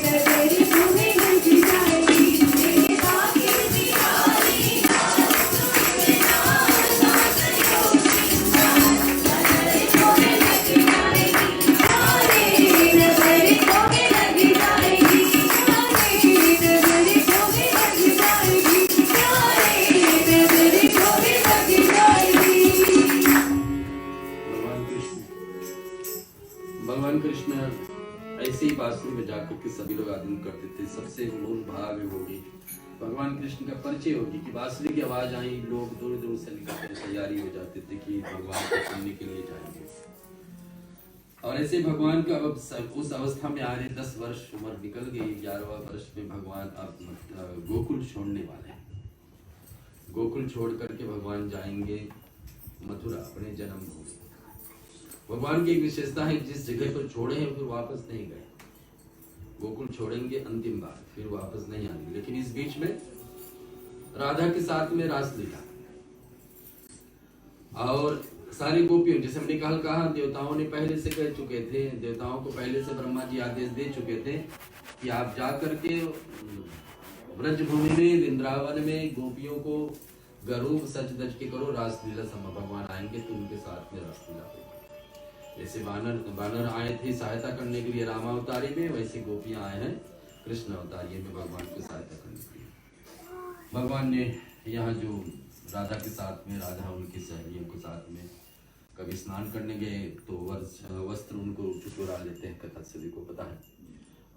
नजर तुम्हें लग जाएगी। मेरे बाकी बिहारी लाल तू इतना ना करियो श्रृंगार, नजर तुम्हें लग जाएगी प्यारे, नजर तुम्हें लग जाएगी प्यारे, नजर तुम्हें लग जाएगी प्यारे, नजर तुम्हें लग जाएगी। भगवान कृष्ण ऐसे ही बांसुरी में जाकर के सभी लोग आदमी करते थे। सबसे मूल भाग होगी भगवान कृष्ण का परिचय होगी कि बांसुरी की आवाज आई, लोग दूर दूर से निकल कर तैयारी हो जाते थे कि भगवान को सुनने के लिए जाएंगे। और ऐसे भगवान का अब उस अवस्था में आ रहे 10 वर्ष उम्र निकल गई। 11वां वर्ष में भगवान अब गोकुल छोड़ने वाले हैं। गोकुल छोड़ करके भगवान जाएंगे मथुरा, अपने जन्मभूमि। भगवान की एक विशेषता है, जिस जगह पर छोड़े हैं फिर वापस नहीं गए। गोकुल छोड़ेंगे अंतिम बार, फिर वापस नहीं आएंगे। लेकिन इस बीच में राधा के साथ में रासलीला और सारी गोपियों, जैसे हमने कल कहा, देवताओं ने पहले से कह चुके थे, देवताओं को पहले से ब्रह्मा जी आदेश दे चुके थे कि आप जा करके ब्रजभूमि में वृंदावन में गोपियों को गरूब सच दच के करो, रासलीला समय भगवान आएंगे तो उनके साथ में रासलीला होगी। जैसे बानर आए थे सहायता करने के लिए रामावतारी में, वैसे गोपियां आए हैं कृष्ण अवतारी में भगवान की सहायता करने के लिए। भगवान ने यहाँ जो राधा के साथ में, राधा उनकी सहेलियों के साथ में कभी स्नान करने गए तो वस्त्र उनको चुरा लेते हैं, कथा सभी को पता है।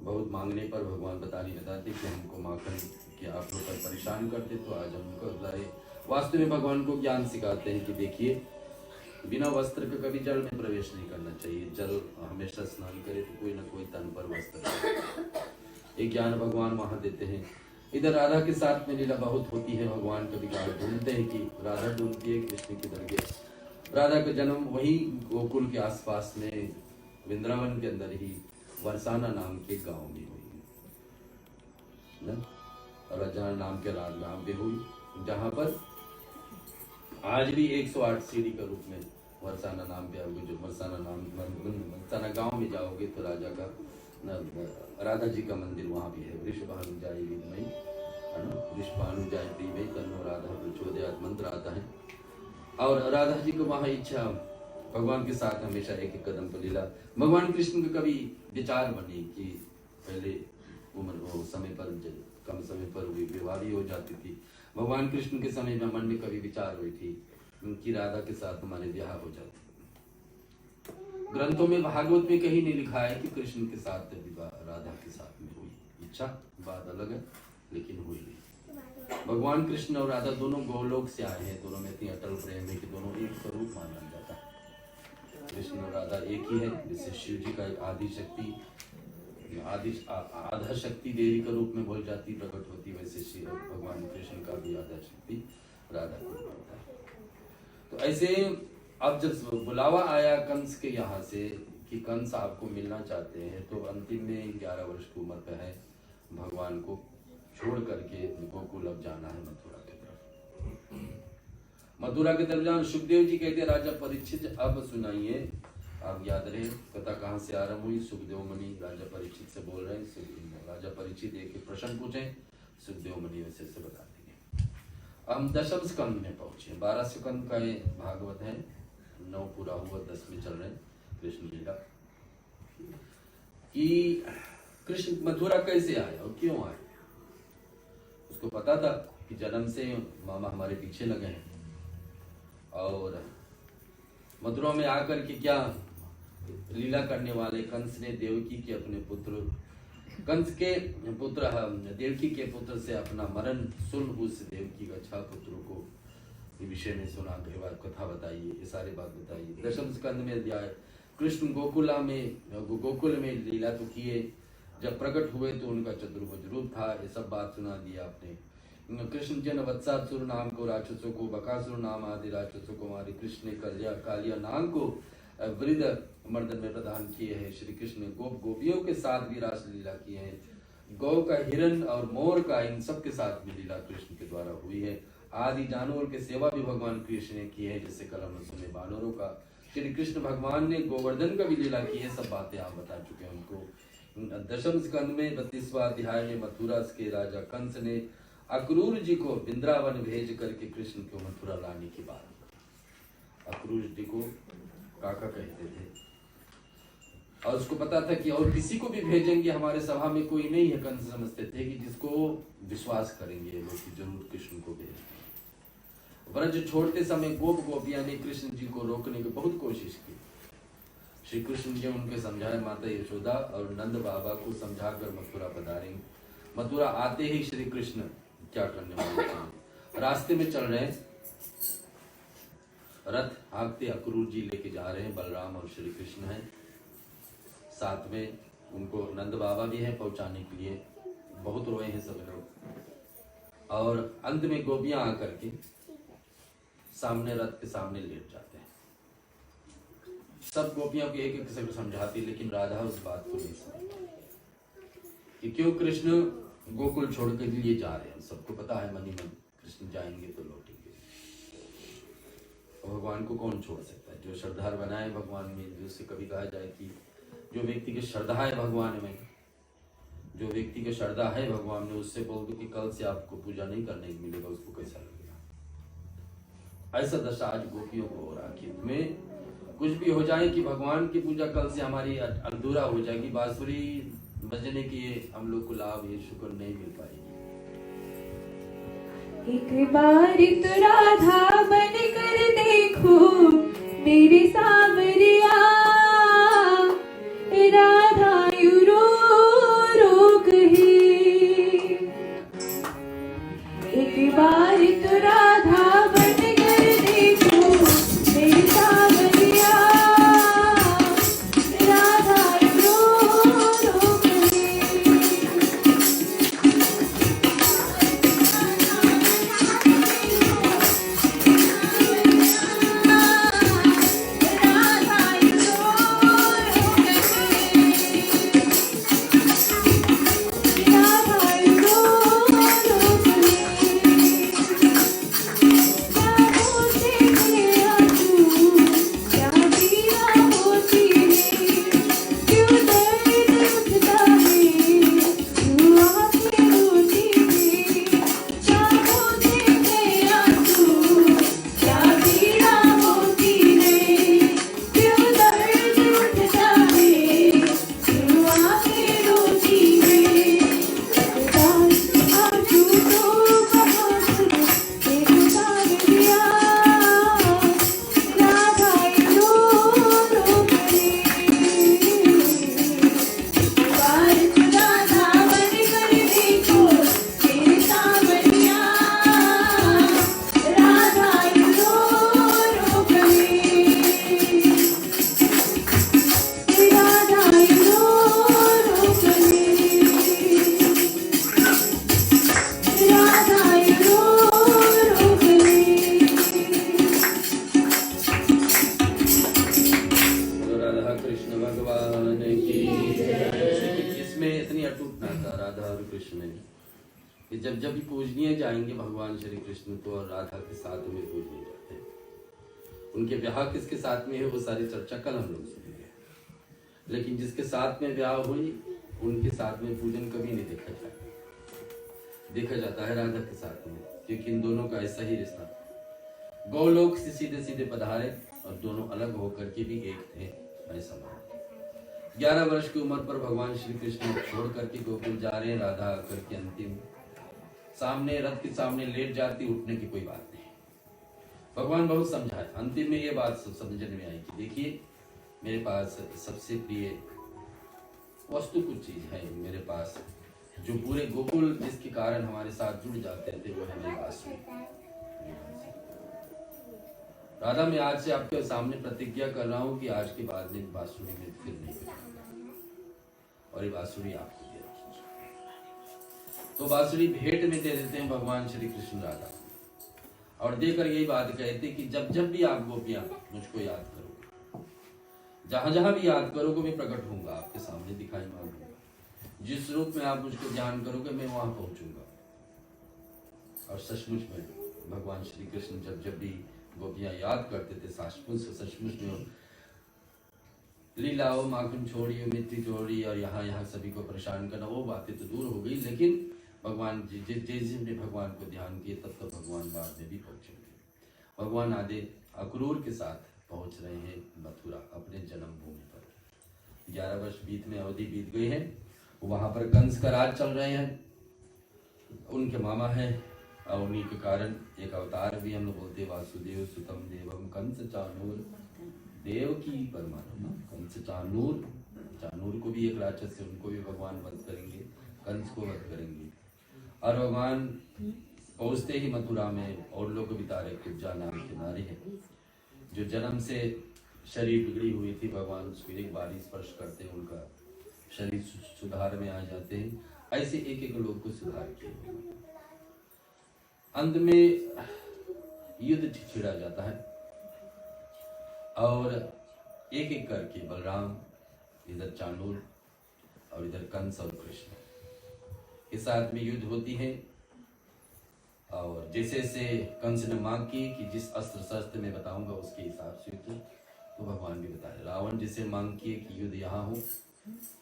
बहुत मांगने पर भगवान बताते कि हमको माखन के आप लोग परेशान करते तो आज हम उनको लाए। वास्तव में भगवान को ज्ञान सिखाते हैं कि देखिए, बिना वस्त्र के कभी जल में प्रवेश नहीं करना चाहिए। जल हमेशा स्नान करे तो कोई ना कोई तन पर वस्त्र, एक ज्ञान भगवान वहां देते हैं। इधर राधा के साथ में लीला बहुत होती है। भगवान कभी ढूंढते हैं कि राधा ढूंढती है कृष्ण की दरगाह। राधा का जन्म वही गोकुल के आसपास में वृंदावन के अंदर ही वरसाना नाम के गांव में हुई ना, राजा नाम के गांव में हुई, जहां पर आज भी 108 सीढ़ी के रूप में वरसाना नाम पे आओगे, जो वरसाना गांव में जाओगे तो राजा का राधा जी का मंदिर वहां भी है। वृषभानुजाई विद्महि है ना, वृषभानुजाई प्रिय तन्नो राधा प्रचोदयात् मंत्र आता है। और राधा जी को वहां इच्छा, भगवान के साथ हमेशा एक एक कदम पर लीला। भगवान कृष्ण का कभी विचार बने कि पहले उम्र समय पर कम समय पर विवाह भी हो जाती थी। भगवान कृष्ण के समय में मन में कभी विचार हुई थी कि राधा के साथ हमारे ब्याह हो जाते। ग्रंथों में, भागवत में कहीं नहीं लिखा है कि कृष्ण के साथ विवाह राधा के साथ में हुई। इच्छा बात अलग है, लेकिन हुई नहीं। भगवान कृष्ण और राधा दोनों गोलोक से आए हैं, दोनों में इतनी अटल प्रेम है कि दोनों एक स्वरूप माना जाता है। कृष्ण और राधा एक ही है। जैसे शिव जी का आदि शक्ति आधा शक्ति देवी के रूप में बोल जाती प्रकट होती, वैसे भगवान कृष्ण का भी आधा शक्ति राधा को होता है। तो ऐसे अब जब बुलावा आया कंस के यहाँ से कि कंस आपको मिलना चाहते हैं, तो अंतिम में 11 वर्ष की उम्र पे है, भगवान को छोड़ करके गोकुल अब जाना है मथुरा की तरफ। मथुरा की तरफ जाना, सुखदेव जी कहते राजा परीक्षित अब सुनाइए। आप याद रहे कथा कहाँ से आरंभ हुई। सुखदेव मुनि राजा परीक्षित से बोल रहे हैं। राजा परीक्षित एक प्रश्न पूछे, सुखदेव मुनि वैसे से बता देंगे। हम 10वें स्कंद में पहुंचे। 12 स्कंद का ये भागवत है, 9 पूरा हुआ, 10 में चल रहे हैं कृष्ण लीला कि कृष्ण मथुरा कैसे आया और क्यों आया। उसको पता था कि जन्म से मामा हमारे पीछे लगे हैं, और मथुरा में आकर के क्या लीला करने वाले कंस ने देवकी के अपने पुत्र, कंस के पुत्र देवकी के पुत्र से अपना मरण सुन उस देवकी का 6 पुत्रों को ये विषय में सुना के बाद कथा बताइए, ये सारी बात बताइए। 10वें स्कंद में अध्याय कृष्ण गोकुल में लीला तो किए, जब प्रकट हुए तो उनका चतुर्भुज रूप था, ये सब बात सुना दिया आपने। कृष्ण जन वत्सासुर नाम को राक्षसों को, बकासुर नाम आदि राक्षसों को मारे, कृष्ण ने कालिया नाम को वृद्ध मर्दन में प्रदान किए हैं। श्री कृष्ण ने गोपियों के साथ भी रास लीला किए हैं। गौ का, हिरण और मोर का, इन सब के साथ भी लीला कृष्ण के द्वारा हुई है। आदि जानवर की सेवा भी भगवान कृष्ण ने की है, जैसे कल हम सुने बानरों का। श्री कृष्ण भगवान ने गोवर्धन का भी लीला की है, सब बातें आप बता चुके हैं उनको। 10वें स्कंद में 32वां अध्याय में मथुरा के राजा कंस ने अक्रूर जी को वृंदावन भेज करके कृष्ण को मथुरा लाने की बात। अक्रूर जी को काका कहते थे, और उसको पता था कि और किसी को भी भेजेंगे, हमारे सभा में कोई नहीं है। कंस समझते थे कि जिसको विश्वास करेंगे लोग कि जरूर कृष्ण को भेजेंगे। व्रज छोड़ते समय गोपियां ने कृष्ण जी को रोकने की बहुत कोशिश की। श्री कृष्ण जी उनके समझाए, माता यशोदा और नंद बाबा को समझाकर मथुरा पधारेंगे। मथुरा आते ही श्री कृष्ण क्या करने वाले थे, रास्ते में चल रहे, रथ हाँकते अक्रूर जी लेके जा रहे हैं। बलराम और श्री कृष्ण हैं, साथ में उनको नंद बाबा भी हैं पहुंचाने के लिए। बहुत रोए हैं सब लोग, और अंत में गोपियां आकर के सामने रथ के सामने लेट जाते हैं। सब गोपियों को एक एक से समझाती, लेकिन राधा उस बात को नहीं समझती कि क्यों कृष्ण गोकुल छोड़ के लिए जा रहे हैं। सबको पता है मन ही मन कृष्ण जाएंगे तो लौटेंगे। भगवान को कौन छोड़ सकता है। जो श्रद्धार बनाए भगवान में, जिससे कभी कहा जाए कि जो व्यक्ति की श्रद्धा है भगवान में, जो व्यक्ति की श्रद्धा है भगवान में, उससे बोल दो कि कल से आपको पूजा नहीं करने को मिलेगा, उसको कैसा लगेगा। ऐसा दशा आज गोपियों को हो रहा कि तुम्हें कुछ भी हो जाए कि भगवान की पूजा कल से हमारी अधूरा हो जाएगी, बांसुरी बजने की हम लोग को लाभ ये शुक्र नहीं मिल पाएगी। एक बार तो राधा बन कर देखो मेरे सावरिया, राधा यू रो रो कहे। एक बार तो राधा बन कर देखो मेरे सावरिया, राधा यू रो रो कहे। राधा कि जब जब भी पूजनीय जाएंगे भगवान श्री कृष्ण को और राधा के साथ में पूजनीय जाते हैं। उनके ब्याह किसके साथ में है वो सारी चर्चा कल हम लोग सुनेंगे, लेकिन जिसके साथ में ब्याह हुई उनके साथ में पूजन कभी नहीं देखा जाता। देखा जाता है राधा के साथ में, क्योंकि इन दोनों का ऐसा ही रिश्ता। गोलोक से सीधे सीधे पधारे और दोनों अलग होकर के भी एक थे, ऐसा माना। 11 वर्ष की उम्र पर भगवान श्री कृष्ण छोड़ करके गोकुल जा रहे हैं। राधा आकर के अंतिम सामने रथ के सामने लेट जाती, उठने की कोई बात नहीं। भगवान बहुत समझाए, अंतिम में ये बात समझने में आई कि देखिए मेरे पास सबसे प्रिय वस्तु कुछ चीज है मेरे पास, जो पूरे गोकुल जिसके कारण हमारे साथ जुड़ जाते थे, वो है मेरी बांसुरी। राधा, मैं आज से आपके सामने प्रतिज्ञा कर रहा हूं कि आज के बाद में बांसुरी में फिर नहीं बजाऊंगा, और ये बांसुरी आपको दे रखी। तो बांसुरी भेंट में दे देते हैं भगवान श्री कृष्ण राधा, और देकर यही बात कहते कि जब जब भी आप गोपियां मुझको याद करोगे, जहां जहां भी याद करोगे, मैं प्रकट होऊंगा, आपके सामने दिखाई मारूंगा। जिस रूप में आप मुझको ध्यान करोगे मैं वहां पहुंचूंगा। और सचमुच में भगवान श्री कृष्ण जब जब भी गोपियां याद करते थे, सचमुच में लीलाओ माखन छोड़ी, मिट्टी छोड़ी, और यहाँ यहाँ सभी को परेशान करना, वो बातें तो दूर हो गई। लेकिन भगवान जिसने भगवान को ध्यान किए तब तो भगवान बाद में भी पहुंचेंगे। भगवान आधे अक्रूर के साथ पहुंच रहे हैं मथुरा, अपने जन्मभूमि पर। 11 वर्ष बीत में अवधि बीत गई है। वहां पर कंस का राज चल रहे हैं, उनके मामा हैं, और उन्हीं के कारण एक अवतार भी हम लोग बोलते, वासुदेव सुतम देवम कंस चानूर, देव की परमात्मा कंस चानूर। चानूर को भी एक राक्षस से, उनको भी भगवान वध करेंगे, कंस को वध करेंगे। और भगवान पहुंचते ही मथुरा में और लोग बितारे कुब्जा नाम के नारे हैं, जो जन्म से शरीर बिगड़ी हुई थी, भगवान उसको एक बार स्पर्श करते हैं, उनका शरीर सुधार में आ जाते हैं। ऐसे एक एक लोग को सुधार किया। अंत में युद्ध छिड़ा जाता है, और एक एक करके बलराम, इधर चाणूर, और इधर कंस और कृष्ण के साथ में युद्ध होती है। और जैसे जैसे कंस ने मांग की कि जिस अस्त्र शस्त्र में बताऊंगा उसके हिसाब से युद्ध, तो भगवान भी बता रहे। रावण जिसे मांग किए कि युद्ध यहाँ हो,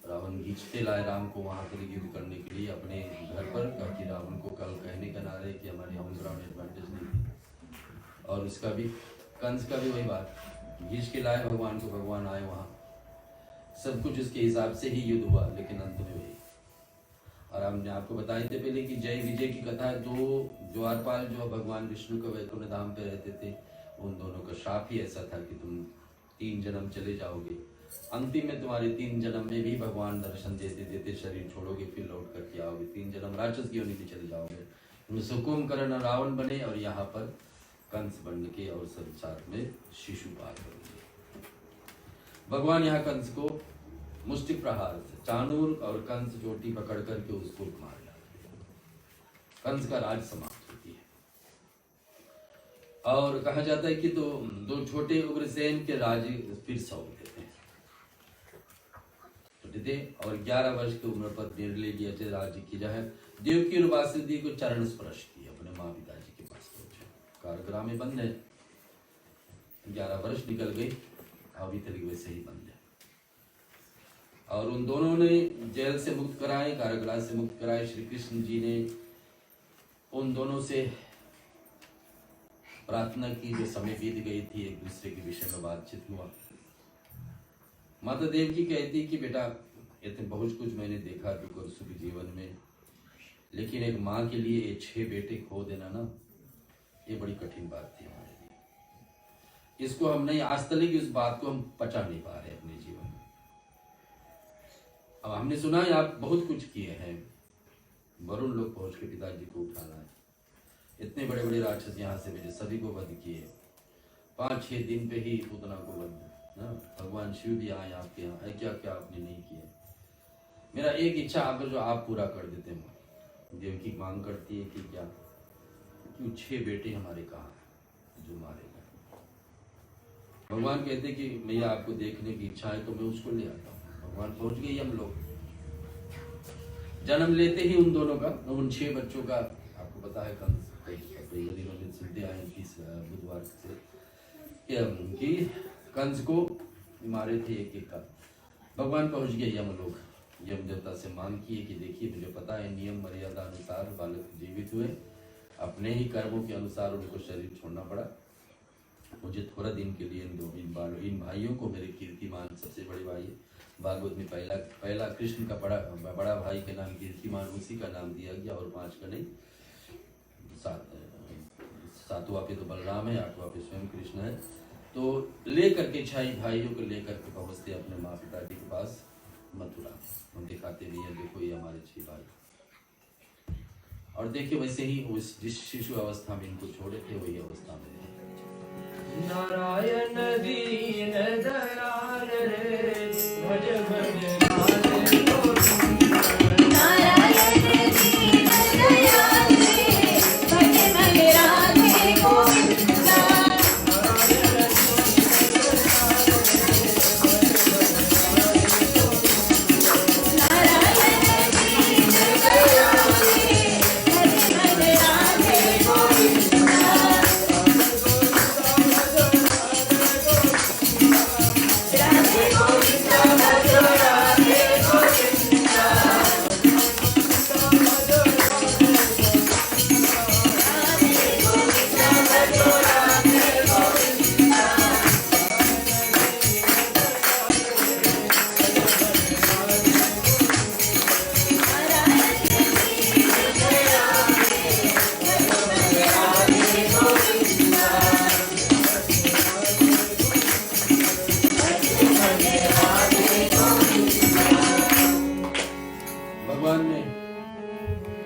रावण खींचते लाए राम को वहां पर युद्ध करने के लिए अपने घर पर, ताकि रावण को कल कहने का नारे कि हमारे होम ग्राउंड एडवांटेज नहीं थी। और उसका भी, कंस का भी वही बात, खींच के लाए भगवान को, भगवान आए वहां, सब कुछ उसके हिसाब से ही युद्ध हुआ। लेकिन अंत में वही, और हमने आपको बताए थे पहले कि जय विजय की कथा है। दो द्वारपाल जो भगवान विष्णु के वैकुंठ धाम पे रहते थे, उन दोनों का शाप ही ऐसा था कि तुम 3 जन्म चले जाओगे। अंतिम में तुम्हारे 3 जन्म में भी भगवान दर्शन देते देते शरीर छोड़ोगे, फिर लौट करके आओगे। 3 जन्म राक्षस की योनि में चले जाओगे। तुम सुकुंभकर्ण रावण बने, और यहाँ पर कंस बन के, और सब साथ में शिशुपाल बने। भगवान यहाँ कंस को मुष्टि प्रहार से चाणूर और कंस चोटी पकड़ करके उसको मार डालते। कंस का राज समाप्त होती है। और कहा जाता है कि तो 2 छोटे उग्रसेन के राज फिर सौंप देते हैं। और 11 वर्ष की उम्र पर निर्णय लिया जाए राज्य की जाए। देवकी और वासुदेव को चरण स्पर्श किया, अपने माँ पिताजी के पास पहुंचे, कारागृह में बंद है। 11 वर्ष निकल गए, अभी तक वैसे ही बंद है। और उन दोनों ने जेल से मुक्त कराए, कारागृह से मुक्त कराए। श्री कृष्ण जी ने उन दोनों से प्रार्थना की, जो समय बीत गई थी, एक दूसरे के विषय में बातचीत हुआ। माता देवकी कहती कि बेटा, इतने बहुत कुछ मैंने देखा दुख जीवन में, लेकिन एक माँ के लिए ये 6 बेटे खो देना ना, ये बड़ी कठिन बात थी हमारे लिए। इसको हम नहीं, आज तक की उस बात को हम पचा नहीं पा रहे अपने जीवन में। अब हमने सुना है आप बहुत कुछ किए हैं, वरुण लोग पहुंच के पिताजी को उठाना है, इतने बड़े बड़े राक्षस यहाँ से भेजे, सभी को वध किए। 5-6 दिन पे ही पूतना को वध ना, भगवान शिव भी आए आपके यहाँ, क्या क्या आपने नहीं किया। मेरा एक इच्छा अगर जो आप पूरा कर देते हैं। देवकी मांग करती है कि क्या, क्यों 6 बेटे हमारे कहाँ हैं जो मारे गए। भगवान कहते कि मैया आपको देखने की इच्छा है तो मैं उसको ले आता हूँ। भगवान पहुंच गए हम लोग, जन्म लेते ही उन दोनों का, उन 6 बच्चों का, आपको पता है कंस कई दिनों में सुनते आए 30 बुधवार से कि कंस को मारे थे एक एक का। भगवान पहुंच गए यमलोक, यम देवता से मांग किए कि देखिए मुझे पता है नियम मर्यादा अनुसार बालक जीवित हुए, अपने ही कर्मों के अनुसार उनको शरीर छोड़ना पड़ा, मुझे थोड़ा दिन के लिए इन भाइयों को, मेरे कीर्तिमान सबसे बड़े भाई है, भागवत में पहला कृष्ण का बड़ा भाई के नाम कीर्तिमान, उसी का नाम दिया गया, और 5 का नहीं, 7वां पे तो बलराम है, 8वां पे स्वयं कृष्ण है। तो लेकर के 6 भाइयों को लेकर के पहुंचते अपने माँ पिता के पास मथुरा, हम दिखाते भी हैं, देखो ये हमारे 6 भाई, और देखिए वैसे ही उस जिस शिशु अवस्था में इनको छोड़े थे वही अवस्था में नारायण दीन दयाल रे, भज भज राधे गोविंद। नारायण दीन दयाल रे, भज भज राधे गोविंद।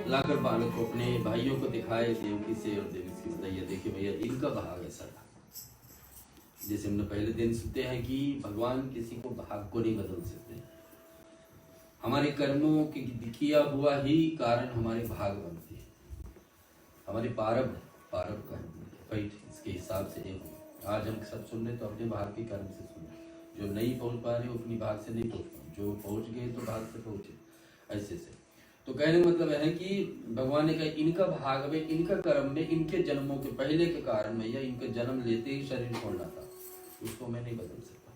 लाकर बालक को अपने भाइयों को दिखाए, देवकी से और देवकी से बताइए, देखिए भैया इनका भाग ऐसा था। जैसे हमने पहले दिन सुनते हैं कि भगवान किसी को भाग को नहीं बदल सकते, हमारे कर्मों के किया हुआ ही कारण हमारे भाग बनते हैं, हमारे पारब का फैट इसके हिसाब से नहीं होगा। आज हम सब सुन रहे तो अपने भाग के कर्म से सुने, जो नहीं पहुंच पा रहे वो अपनी भाग से नहीं पहुंच पा, जो पहुंच गए तो भाग से पहुंचे, ऐसे से। तो कहने का मतलब है कि भगवान ने कहा इनका भाग में, इनका कर्म में, इनके जन्मों के पहले के कारण में, या इनके जन्म लेते ही शरीर छोड़ना था, उसको मैं नहीं बदल सकता।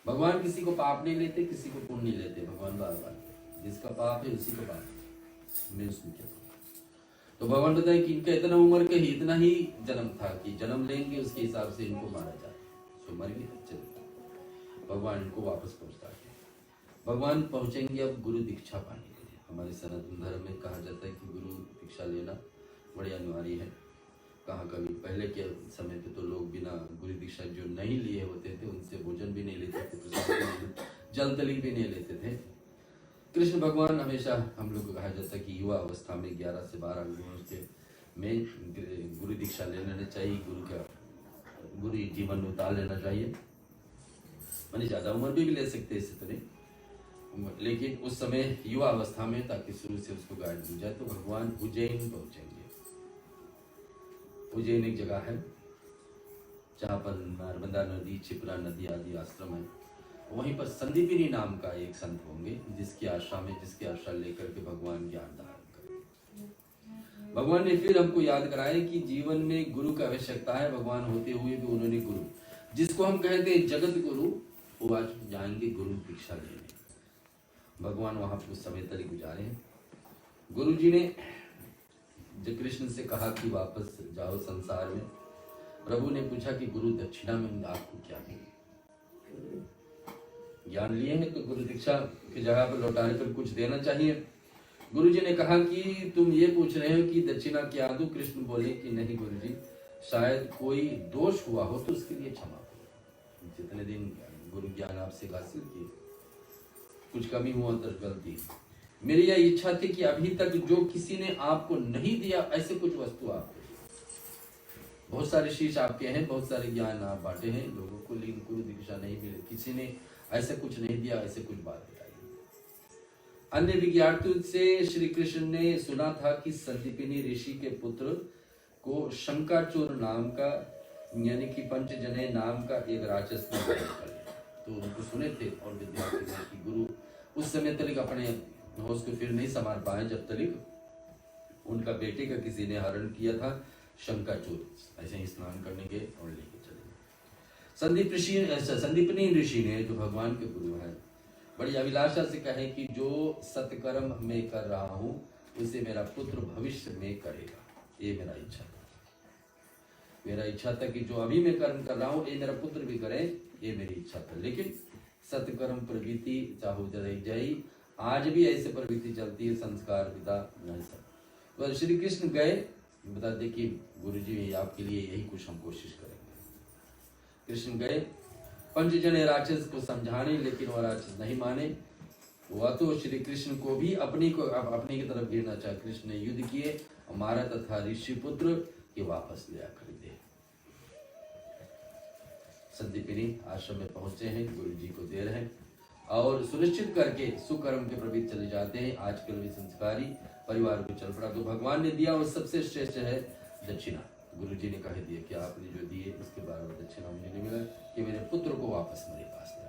भगवान किसी को पाप नहीं लेते, किसी को पुण्य नहीं लेते, भगवान बार जिसका पाप है उसी को पाप मैं उसमें क्या। तो भगवान बताए कि इनका इतना उम्र के ही इतना ही जन्म था कि जन्म लेंगे उसके हिसाब से इनको मारा जाए, तो मर गए चलो, भगवान इनको वापस पहुंचा के भगवान पहुंचेंगे अब गुरु दीक्षा पाने के लिए। हमारे सनातन धर्म में कहा जाता है कि गुरु दीक्षा लेना बड़ी अनिवार्य है। कहाँ कभी पहले के समय पे तो लोग बिना गुरु दीक्षा जो नहीं लिए होते थे उनसे भोजन भी नहीं लेते थे, जल तलिक भी नहीं लेते थे। कृष्ण भगवान हमेशा हम लोग को कहा जाता है कि युवा अवस्था में 11 से 12 वर्ष के में गुरु दीक्षा ले लेना चाहिए, गुरु जीवन में उतार लेना चाहिए। मैंने ज्यादा उम्र भी ले सकते इस तरह, लेकिन उस समय युवा अवस्था में, ताकि शुरू से उसको गाइड मिल जाए। तो भगवान उज्जैन पहुंचेंगे। उज्जैन एक जगह है जहाँ पर नर्मदा नदी, क्षिप्रा नदी आदि आश्रम है। वहीं पर संदीपिनी नाम का एक संत होंगे जिसकी आशा लेकर के भगवान ज्ञान धारण करें। भगवान ने फिर हमको याद कराया कि जीवन में गुरु की आवश्यकता है। भगवान होते हुए भी उन्होंने गुरु, जिसको हम कहते हैं जगत गुरु, वो आज जाएंगे गुरु दीक्षा लेने। भगवान वहां पर कुछ समय तक गुजारे हैं। गुरु जी ने जब कृष्ण से कहा कि वापस जाओ संसार में, प्रभु ने पूछा कि गुरु दक्षिणा में आपको क्या मिले। ज्ञान लिए हैं तो गुरु दीक्षा की जगह पर लौटाने पर कुछ देना चाहिए। गुरु जी ने कहा कि तुम ये पूछ रहे हो कि दक्षिणा क्या दूं। कृष्ण बोले कि नहीं गुरु जी, शायद कोई दोष हुआ हो तो उसके लिए क्षमा करो। जितने दिन गुरु ज्ञान आपसे हासिल किए, कुछ कमी हुआ तो गलती, मेरी यह इच्छा थी कि अभी तक जो किसी ने आपको नहीं दिया ऐसे कुछ वस्तु आपको, बहुत सारे शीश आपके हैं, बहुत सारे ज्ञान आप बांटे हैं लोगों को, लेकिन गुरु दीक्षा नहीं मिले, किसी ने ऐसा कुछ नहीं दिया, ऐसे कुछ बात बताइए। अन्य विज्ञार्थियों से श्री कृष्ण ने सुना था कि संदीपिनी ऋषि के पुत्र को शंकाचूर नाम का, यानी कि पंचजने नाम का एक राक्षस ने वध कर लिया। तो उनको सुने थे और विद्यार्थी कि गुरु उस समय तक अपने होश को फिर नहीं संभाल पाए जब तक उनका बेटे का किसी ने हरण किया था शंकाचूर। ऐसे ही स्नान करने गए और लेके चले। संदीपनी ऋषि ने, जो भगवान के गुरु हैं, बड़ी अभिलाषा से कहे कि जो सत्कर्म मैं कर रहा हूं उसे मेरा पुत्र भविष्य में करेगा। ये मेरा इच्छा था। मेरा इच्छा था कि जो अभी मैं कर्म कर रहा हूं ये मेरा पुत्र भी करे, ये मेरी इच्छा था। लेकिन सत्कर्म प्रवृत्ति चाहो रह जाई, आज भी ऐसे प्रवृत्ति चलती है, संस्कार पिता नहीं सब। तो श्री कृष्ण गए, बताते कि गुरुजी आपके लिए यही कुछ हम कोशिश करेंगे। कृष्ण गए, पंचजन्य राक्षस को समझाने, लेकिन वह राक्षस नहीं माने। वह तो श्री कृष्ण को भी अपनी की तरफ गिरना चाहे। कृष्ण ने युद्ध किए, मारा तथा ऋषि पुत्र के वापस ले आकर दे। संदीपिनी आश्रम में पहुंचे हैं, गुरु जी को दे रहे हैं और सुनिश्चित करके सुकर्म के प्रति चले जाते हैं। आजकल भी संस्कारी परिवार को चल पड़ा, तो भगवान ने दिया और सबसे श्रेष्ठ है दक्षिणा। गुरु जी ने कह दिया कि आपने जो दिए उसके बाद में दक्षिणा मुझे नहीं मिला, कि मेरे पुत्र को वापस मेरे पास ले।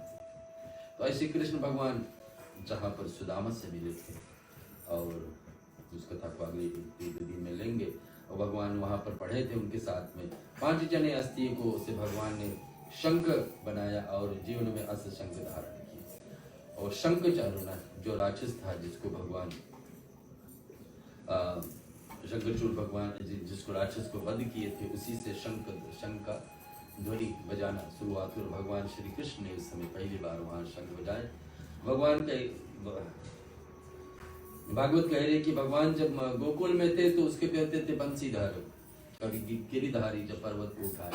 तो ऐसे कृष्ण भगवान जहाँ पर सुदामा से मिले थे, और उस कथा को अगले दिन में लेंगे। और भगवान वहां पर पढ़े थे उनके साथ में। 5 जने अस्थि को से भगवान ने शंख बनाया और जीवन में अस्त शंख धारण किया। और शंख चारुना जो राक्षस था, जिसको भगवान शंखचूड़ भगवान जिसको राक्षस को वध किए थे, उसी से शंख का ध्वनि बजाना शुरुआत हुई। भगवान श्री कृष्ण ने उस समय पहली बार वहां शंख बजाए। भगवान के भागवत कह रहे कि भगवान जब गोकुल में थे तो उसके कहते थे बंसीधर, कभी गिरिधारी जब पर्वत को उठाए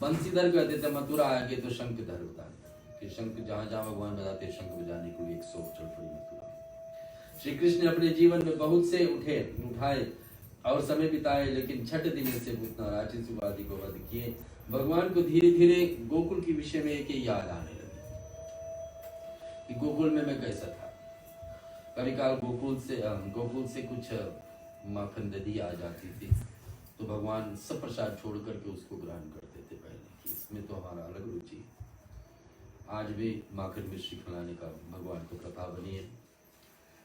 बंसीधर कहते थे। मथुरा आ गए तो शंखधर बताते कि शंख जहां जहां भगवान बजाते शंख बजाने को एक शोक चल पड़ी मथुरा। श्री कृष्ण ने अपने जीवन में बहुत से उठाए और समय बिताए, लेकिन 6 दिन से उतना राक्षस उपाधि को वध किए। भगवान को धीरे धीरे गोकुल के विषय में एक याद आने लगी कि गोकुल में मैं कैसा था। कभी काल गोकुल से कुछ माखन दधी आ जाती थी, तो भगवान सब प्रसाद छोड़ करके उसको ग्रहण करते थे पहले, कि इसमें तो हमारा अलग रुचि। आज भी माखन मिश्री खिलाने का भगवान को प्रथा बनी है।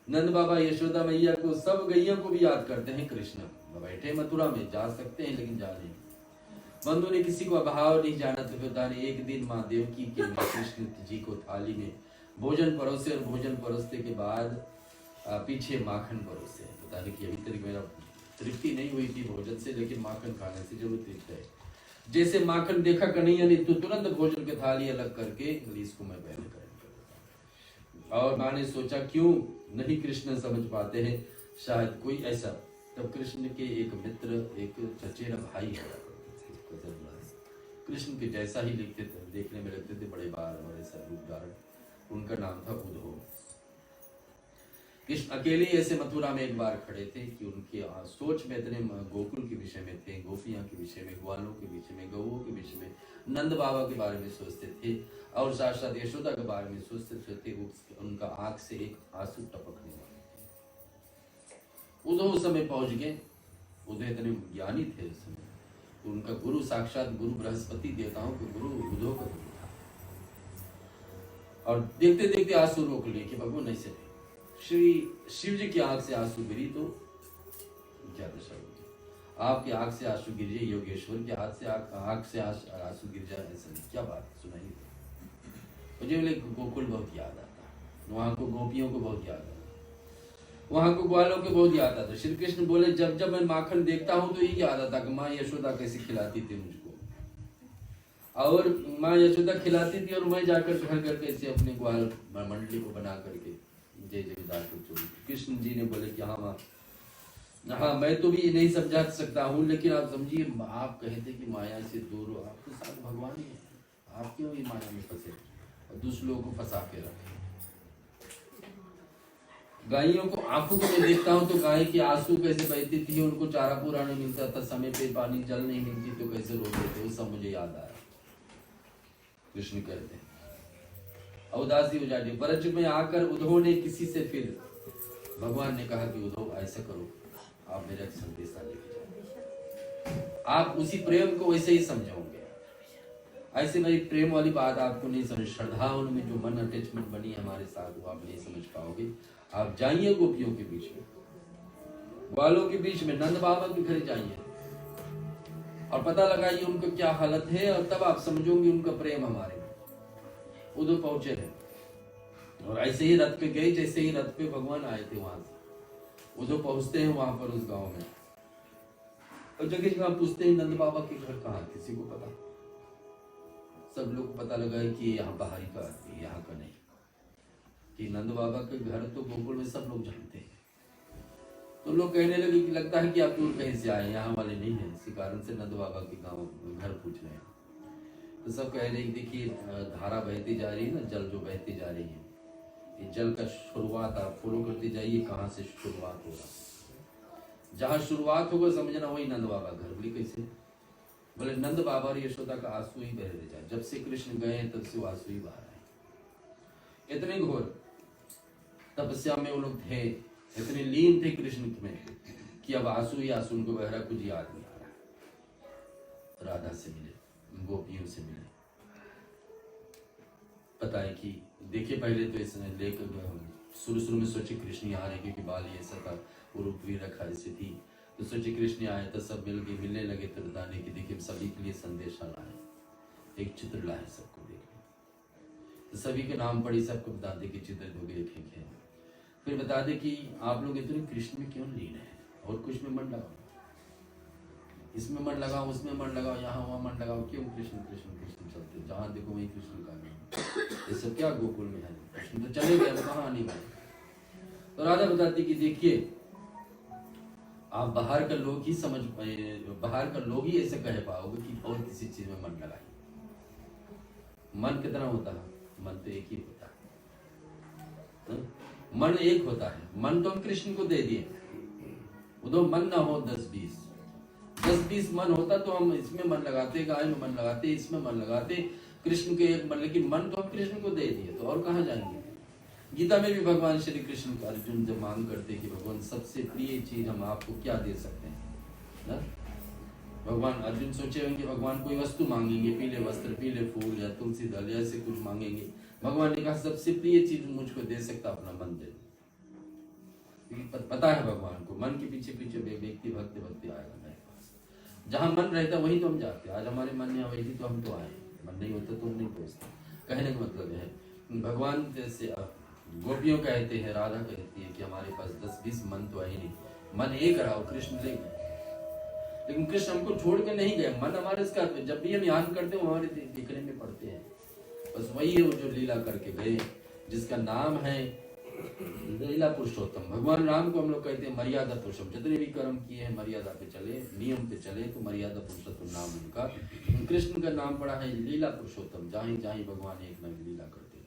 नंद बाबा यशोदा मैया को, सब गैया को भी याद करते हैं कृष्ण। बैठे मथुरा में, जा सकते हैं लेकिन जा नहीं। बंधु ने किसी को अभाव नहीं जाना, तो पिता ने एक दिन माँ देवकी के कृष्ण जी को थाली में भोजन परोसे और भोजन परोसने के बाद पीछे माखन परोसे। बता दें कि अभी तक मेरा तृप्ति नहीं हुई थी भोजन से, लेकिन माखन खाने से जरूर तृप्त है। जैसे माखन देखा कन्हैया ने तो तुरंत भोजन की थाली अलग करके इसको मैं पहले करेंगे। और माँ ने सोचा क्यों नहीं कृष्ण समझ पाते हैं, शायद कोई ऐसा। तब कृष्ण के एक मित्र, एक चचेरा भाई है, कृष्ण के जैसा ही लिखते थे, देखने में लगते थे, बड़े बार और ऐसा रूप धारण। उनका नाम था उद्धव। कृष्ण अकेले ऐसे मथुरा में एक बार खड़े थे कि उनके सोच में इतने गोकुल के विषय में थे, गोपियां के विषय में, ग्वालों के विषय में, गौओं के विषय में, नंद बाबा के बारे में सोचते थे और साथ साथ यशोदा के बारे में सोचते थे। उनका आंख से एक आंसू टपकने वाले थे। उद्धव उस समय पहुंच गए। उद्धव इतने ज्ञानी थे उस समय, उनका गुरु साक्षात गुरु बृहस्पति देवताओं के गुरु उद्धव का गुरु था। और देखते देखते आंसू रोक लिए कि भगवान नहीं से श्री शिव जी की आंख से आंसू गिरी तो क्या दशा होगी। आपकी आंख से आंसू गिर जाए, योगेश्वर के हाथ से आंख से आंसू गिर जाए, ऐसा क्या बात सुनाई। मुझे बोले गोकुल बहुत याद आता, वहां को गोपियों को बहुत याद आता, वहां को ग्वालों को बहुत याद आता। श्री कृष्ण बोले जब जब मैं माखन देखता हूं तो यही याद आता कि माँ यशोदा कैसे खिलाती थी मुझको, और माँ यशोदा खिलाती थी और मैं जाकर घर घर कैसे अपने ग्वाल मंडली को बना करके जय जयदार को चोरी। कृष्ण जी ने बोले कि हाँ माँ, हाँ मैं तो भी नहीं समझा सकता हूँ, लेकिन आप समझिए, आप कहते कि माया से दूर हो, आपके साथ भगवान ही है, आप क्यों ही माया में फंसे और दूसरे लोगों को फंसा के रखे। गायों को आंखों को मैं देखता हूँ तो गाय की आंसू कैसे बहती थी, उनको चारा पूरा नहीं मिलता था, समय पे पानी जल नहीं मिलती तो कैसे रोते थे, वो सब मुझे याद आया। कृष्ण कहते हैं उदासी हो जाती। ब्रज में आकर उद्धव ने किसी से, फिर भगवान ने कहा कि उद्धव ऐसा करो, आप मेरा संदेशा लेके जाओ, आप उसी प्रेम को वैसे ही समझोगे, ऐसे भाई प्रेम वाली बात आपको नहीं समझ, श्रद्धा उनमें जो मन अटैचमेंट बनी है हमारे साथ, वो आप नहीं समझ पाओगे। आप जाइए गोपियों के बीच में, ग्वालों के बीच में, नंद बाबा के घर जाइए और पता लगाइए उनका क्या हालत है, और तब आप समझोगे उनका प्रेम हमारे में। उधर पहुंचे हैं और ऐसे ही रथ पे गए, जैसे ही रथ पे भगवान आए थे वहां से, उधर पहुंचते हैं वहां पर उस गांव में, और जगह जगह पूछते हैं नंद बाबा के घर कहाँ, किसी को पता? सब लोग पता लगा कि यहाँ बाहरी का है, यहाँ का नहीं, कि नंद बाबा के घर तो गोकुल में सब लोग जानते हैं। तो लोग कहने लगे कि लगता है कि आप दूर कहीं से आए, यहाँ वाले नहीं है, इसी कारण से नंद बाबा के गाँव घर पूछ रहे हैं। तो सब कह रहे हैं देखिए धारा बहती जा रही है ना, जल जो बहती जा रही है, ये जल का शुरुआत आप फॉलो करते जाइए, कहाँ से शुरुआत होगा, जहाँ शुरुआत होगा समझना वही नंद बाबा घर। बोले कैसे? बोले नंद बाबा और यशोदा का आंसू ही बह रहे जाए, जब से कृष्ण गए तब से वो आंसू ही बह रहा है। इतने घोर तपस्या में वो लोग थे, इतने लीन थे कृष्ण में कि अब आंसू ही आंसू उनको बह रहा, कुछ याद नहीं आ रहा। राधा से मिले, गोपियों से मिले, पता है कि देखिए पहले तो इसने लेकर शुरू में सोचे कृष्ण यहाँ रहे, क्योंकि बाल ये ऐसा था, वो रूप भी रखा ऐसी थी, तो सोचे कृष्ण आए तो सब मिलने लगे, तो बताने की देखिए सभी के लिए संदेशा लाए, एक चित्र लाए सबको देखने, तो सभी के नाम पढ़ी, सबको बता दे कि चित्र दोगे एक है, फिर बता दे कि आप लोग इतने कृष्ण में क्यों लीन है, और कुछ में मन लगाओ, इसमें मन लगाओ, उसमें मन लगाओ, यहाँ वहाँ मन लगाओ, क्यों कृष्ण कृष्ण कृष्ण चलते, जहाँ देखो वही कृष्ण का नाम। ये सब क्या गोकुल में है, कृष्ण तो चले गए, कहाँ आने वाले। तो राधा बताती कि देखिए आप बाहर का लोग ही समझ, बाहर का लोग ही ऐसे कह पाओगे कि और किसी चीज में मन लगाए। मन कितना होता है? मन तो एक ही होता है, मन एक होता है। मन तो हम कृष्ण को दे दिए, उधर मन ना हो 10-20 मन होता तो हम इसमें मन लगाते, गाय में मन लगाते, इसमें मन लगाते, कृष्ण के एक मन, लेकिन मन तो हम कृष्ण को दे दिए, तो और कहाँ जाएंगे। गीता में भी भगवान श्री कृष्ण का अर्जुन से मांग करते कि भगवान सबसे प्रिय चीज हम आपको क्या दे सकते हैं ना? भगवान अर्जुन सोचे होंगे भगवान कोई वस्तु मांगेंगे, पीले वस्त्र, पीले फूल या तुलसी दल या ऐसे कुछ मांगेंगे। भगवान ने कहा सबसे प्रिय चीज मुझको दे सकता अपना मन दे, पता है भगवान को मन के पीछे पीछे व्यक्ति भक्ति आएगा मेरे पास, जहाँ मन रहता वही तो हम जाते। आज हमारे मन में वही तो हम तो आए, मन नहीं होता तो हम नहीं पहुंचते। कहने का मतलब है भगवान जैसे गोपियों कहते हैं, राधा कहती है कि हमारे पास 10-20 मन तो है नहीं, मन एक रहा, कृष्ण ले गए, लेकिन कृष्ण हमको छोड़ के नहीं गए। मन हमारे इसका जब भी हम याद करते हैं हमारे दिखने में पड़ते हैं, बस वही है वो जो लीला करके गए, जिसका नाम है लीला पुरुषोत्तम। भगवान राम को हम लोग कहते हैं मर्यादा पुरुषोत्तम, जितने भी कर्म किए हैं मर्यादा पे चले, नियम पे चले, तो मर्यादा पुरुषोत्तम नाम उनका। कृष्ण का नाम पड़ा है लीला पुरुषोत्तम, जहाँ जहाँ भगवान एक नई लीला करते हैं।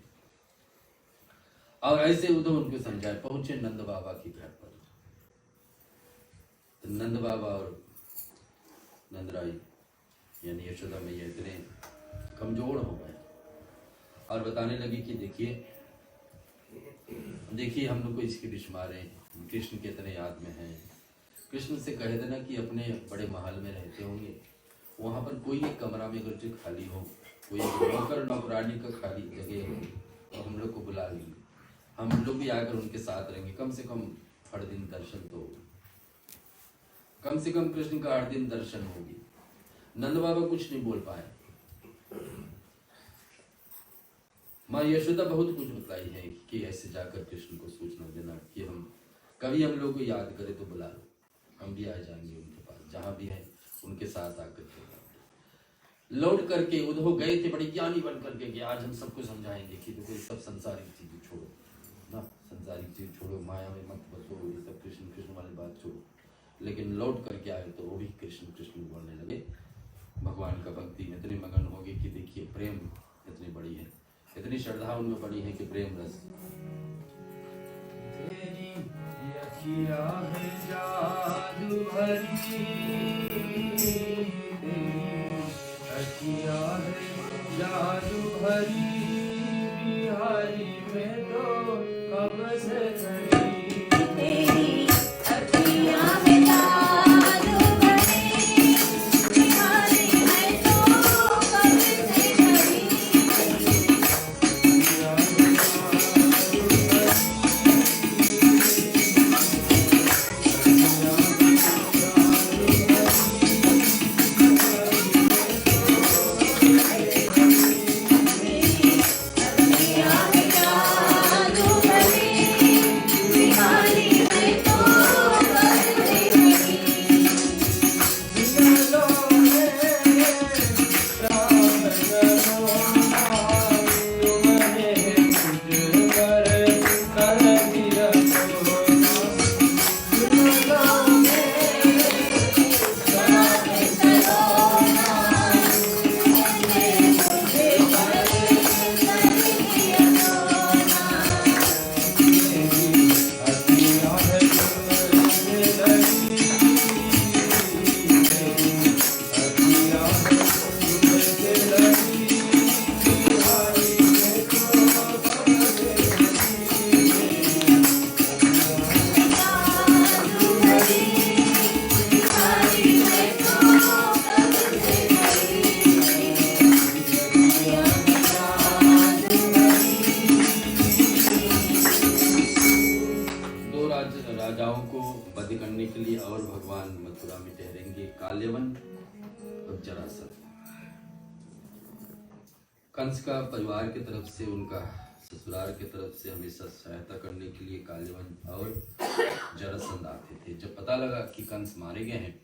और ऐसे उधर उनको समझाए, पहुंचे नंद बाबा के घर पर। तो नंद बाबा और नंदराई यानी यशोदा मैया इतने कमजोर हो गए और बताने लगी कि देखिए हम लोग को इसकी डिश मारे, कृष्ण के इतने याद में हैं। कृष्ण से कह देना कि अपने बड़े महल में रहते होंगे, वहां पर कोई एक कमरा में अगर जो खाली हो, कोई नौकर नौकरानी का खाली जगह हो, तो हम लोग को बुला लेंगे, हम लोग भी आकर उनके साथ रहेंगे। कम से कम 8 दिन दर्शन तो होगा, कम से कम कृष्ण का 8 दिन दर्शन होगी। नंद बाबा कुछ नहीं बोल पाए। माँ यशोदा बहुत कुछ बताई है कि ऐसे जाकर कृष्ण को सूचना देना कि हम कभी हम लोग को याद करें तो बुला लो, हम भी आ जाएंगे उनके पास, जहां भी है उनके साथ आकर के। लौट करके उधर गए थे बड़े ज्ञानी बन करके कि आज हम सबको समझाएंगे कि देखो सब संसारिक चीजें छोड़ो ना, संसारिक चीज छोड़ो, माया में मत बसो, ये सब कृष्ण कृष्ण वाली बात छोड़ो। लेकिन लौट करके आए तो वो भी कृष्ण कृष्ण बोलने लगे। भगवान का भक्ति में इतने मगन हो गए कि देखिए प्रेम इतनी बड़ी है, इतनी श्रद्धा उनमें बड़ी है कि प्रेम रस। तेरी अखियाँ है जादू भरी, तेरी अखियाँ है जादू भरी, बिहारी में तो कब से खड़ी, तेरी अखियाँ में जादू भरी, बिहारी में तो कब से खड़ी। भगवान मथुरा में ठहरेंगे काल्यवन और जरासंध। कंस का परिवार की तरफ से, उनका ससुराल की तरफ से हमेशा सहायता करने के लिए काल्यवन और जरासंध आते थे। जब पता लगा कि कंस मारे गए हैं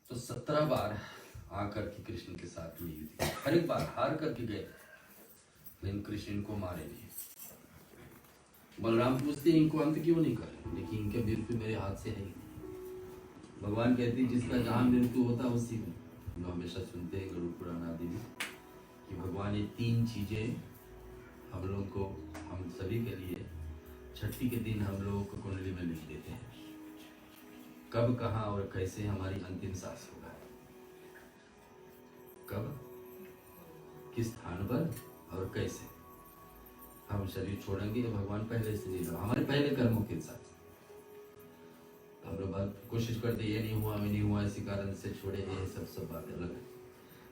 तो 17 बार आकर के कृष्ण के साथ में युद्ध किया। हर एक बार हार करके गए, लेकिन कृष्ण इनको मारे नहीं। बलराम पूछते इनको अंत क्यों नहीं कर, लेकिन इनके मृत्यु मेरे हाथ से है ही नहीं। भगवान कहते हैं जिसका जहाँ मृत्यु होता उसी में। हम हमेशा सुनते हैं गरुड़ पुराण आदि में कि भगवान ये 3 चीजें हम लोग को, हम सभी के लिए छठी के दिन हम लोगों को कुंडली में लिख देते हैं, कब कहाँ और कैसे हमारी अंतिम सांस होगा, कब किस स्थान पर और कैसे हम शरीर छोड़ेंगे। भगवान पहले से नहीं रहा, हमारे पहले कर्मों के साथ। हम लोग बात कोशिश करते ये नहीं हुआ, मैं नहीं हुआ, इसी कारण से छोड़े, ये सब बातें अलग है।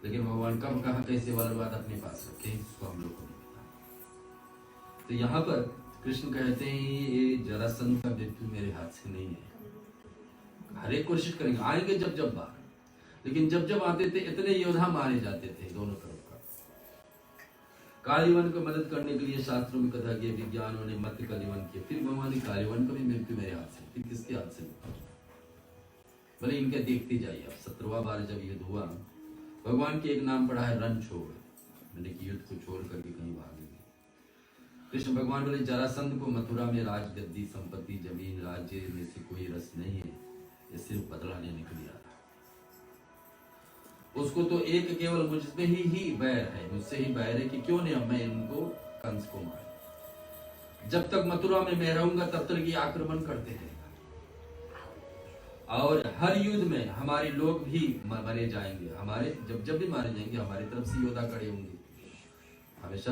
लेकिन भगवान कब कहाँ कैसे वाला बात अपने पास रखे, इसको हम लोग को नहीं पता। तो यहाँ पर कृष्ण कहते हैं ये जरासंध का मृत्यु मेरे हाथ से नहीं है। हर एक कोशिश करेंगे, आएंगे जब जब बाहर, लेकिन जब जब आते थे इतने योद्धा मारे जाते थे दोनों तरफ का। कालीवन को मदद करने के लिए शास्त्रों में कथा किया, विज्ञानों ने मत कलिवन किया, फिर भगवान ने कालीवन को भी मृत्यु मेरे हाथ से, फिर किसके हाथ से? भले इनके देखते जाइए। अब 17वां बार जब युद्ध हुआ, भगवान के एक नाम पड़ा है रणछोड़, मैंने कि युद्ध को छोड़ करके कहीं भागेंगे। कृष्ण भगवान बोले जरासंध को मथुरा में राज गद्दी संपत्ति जमीन राज्य में से कोई रस नहीं है, ये सिर्फ बदला लेने के लिए आता। उसको तो एक केवल मुझसे ही बैर है, मुझसे ही बैर है कि क्यों नहीं अब मैं इनको कंस को मार। जब तक मथुरा में मैं रहूंगा तब तक ये आक्रमण करते रहेगा, और हर युद्ध में हमारे लोग भी मरे जाएंगे। हमारे जब भी मारे जाएंगे हमारी तरफ से योद्धा खड़े होंगे। हमेशा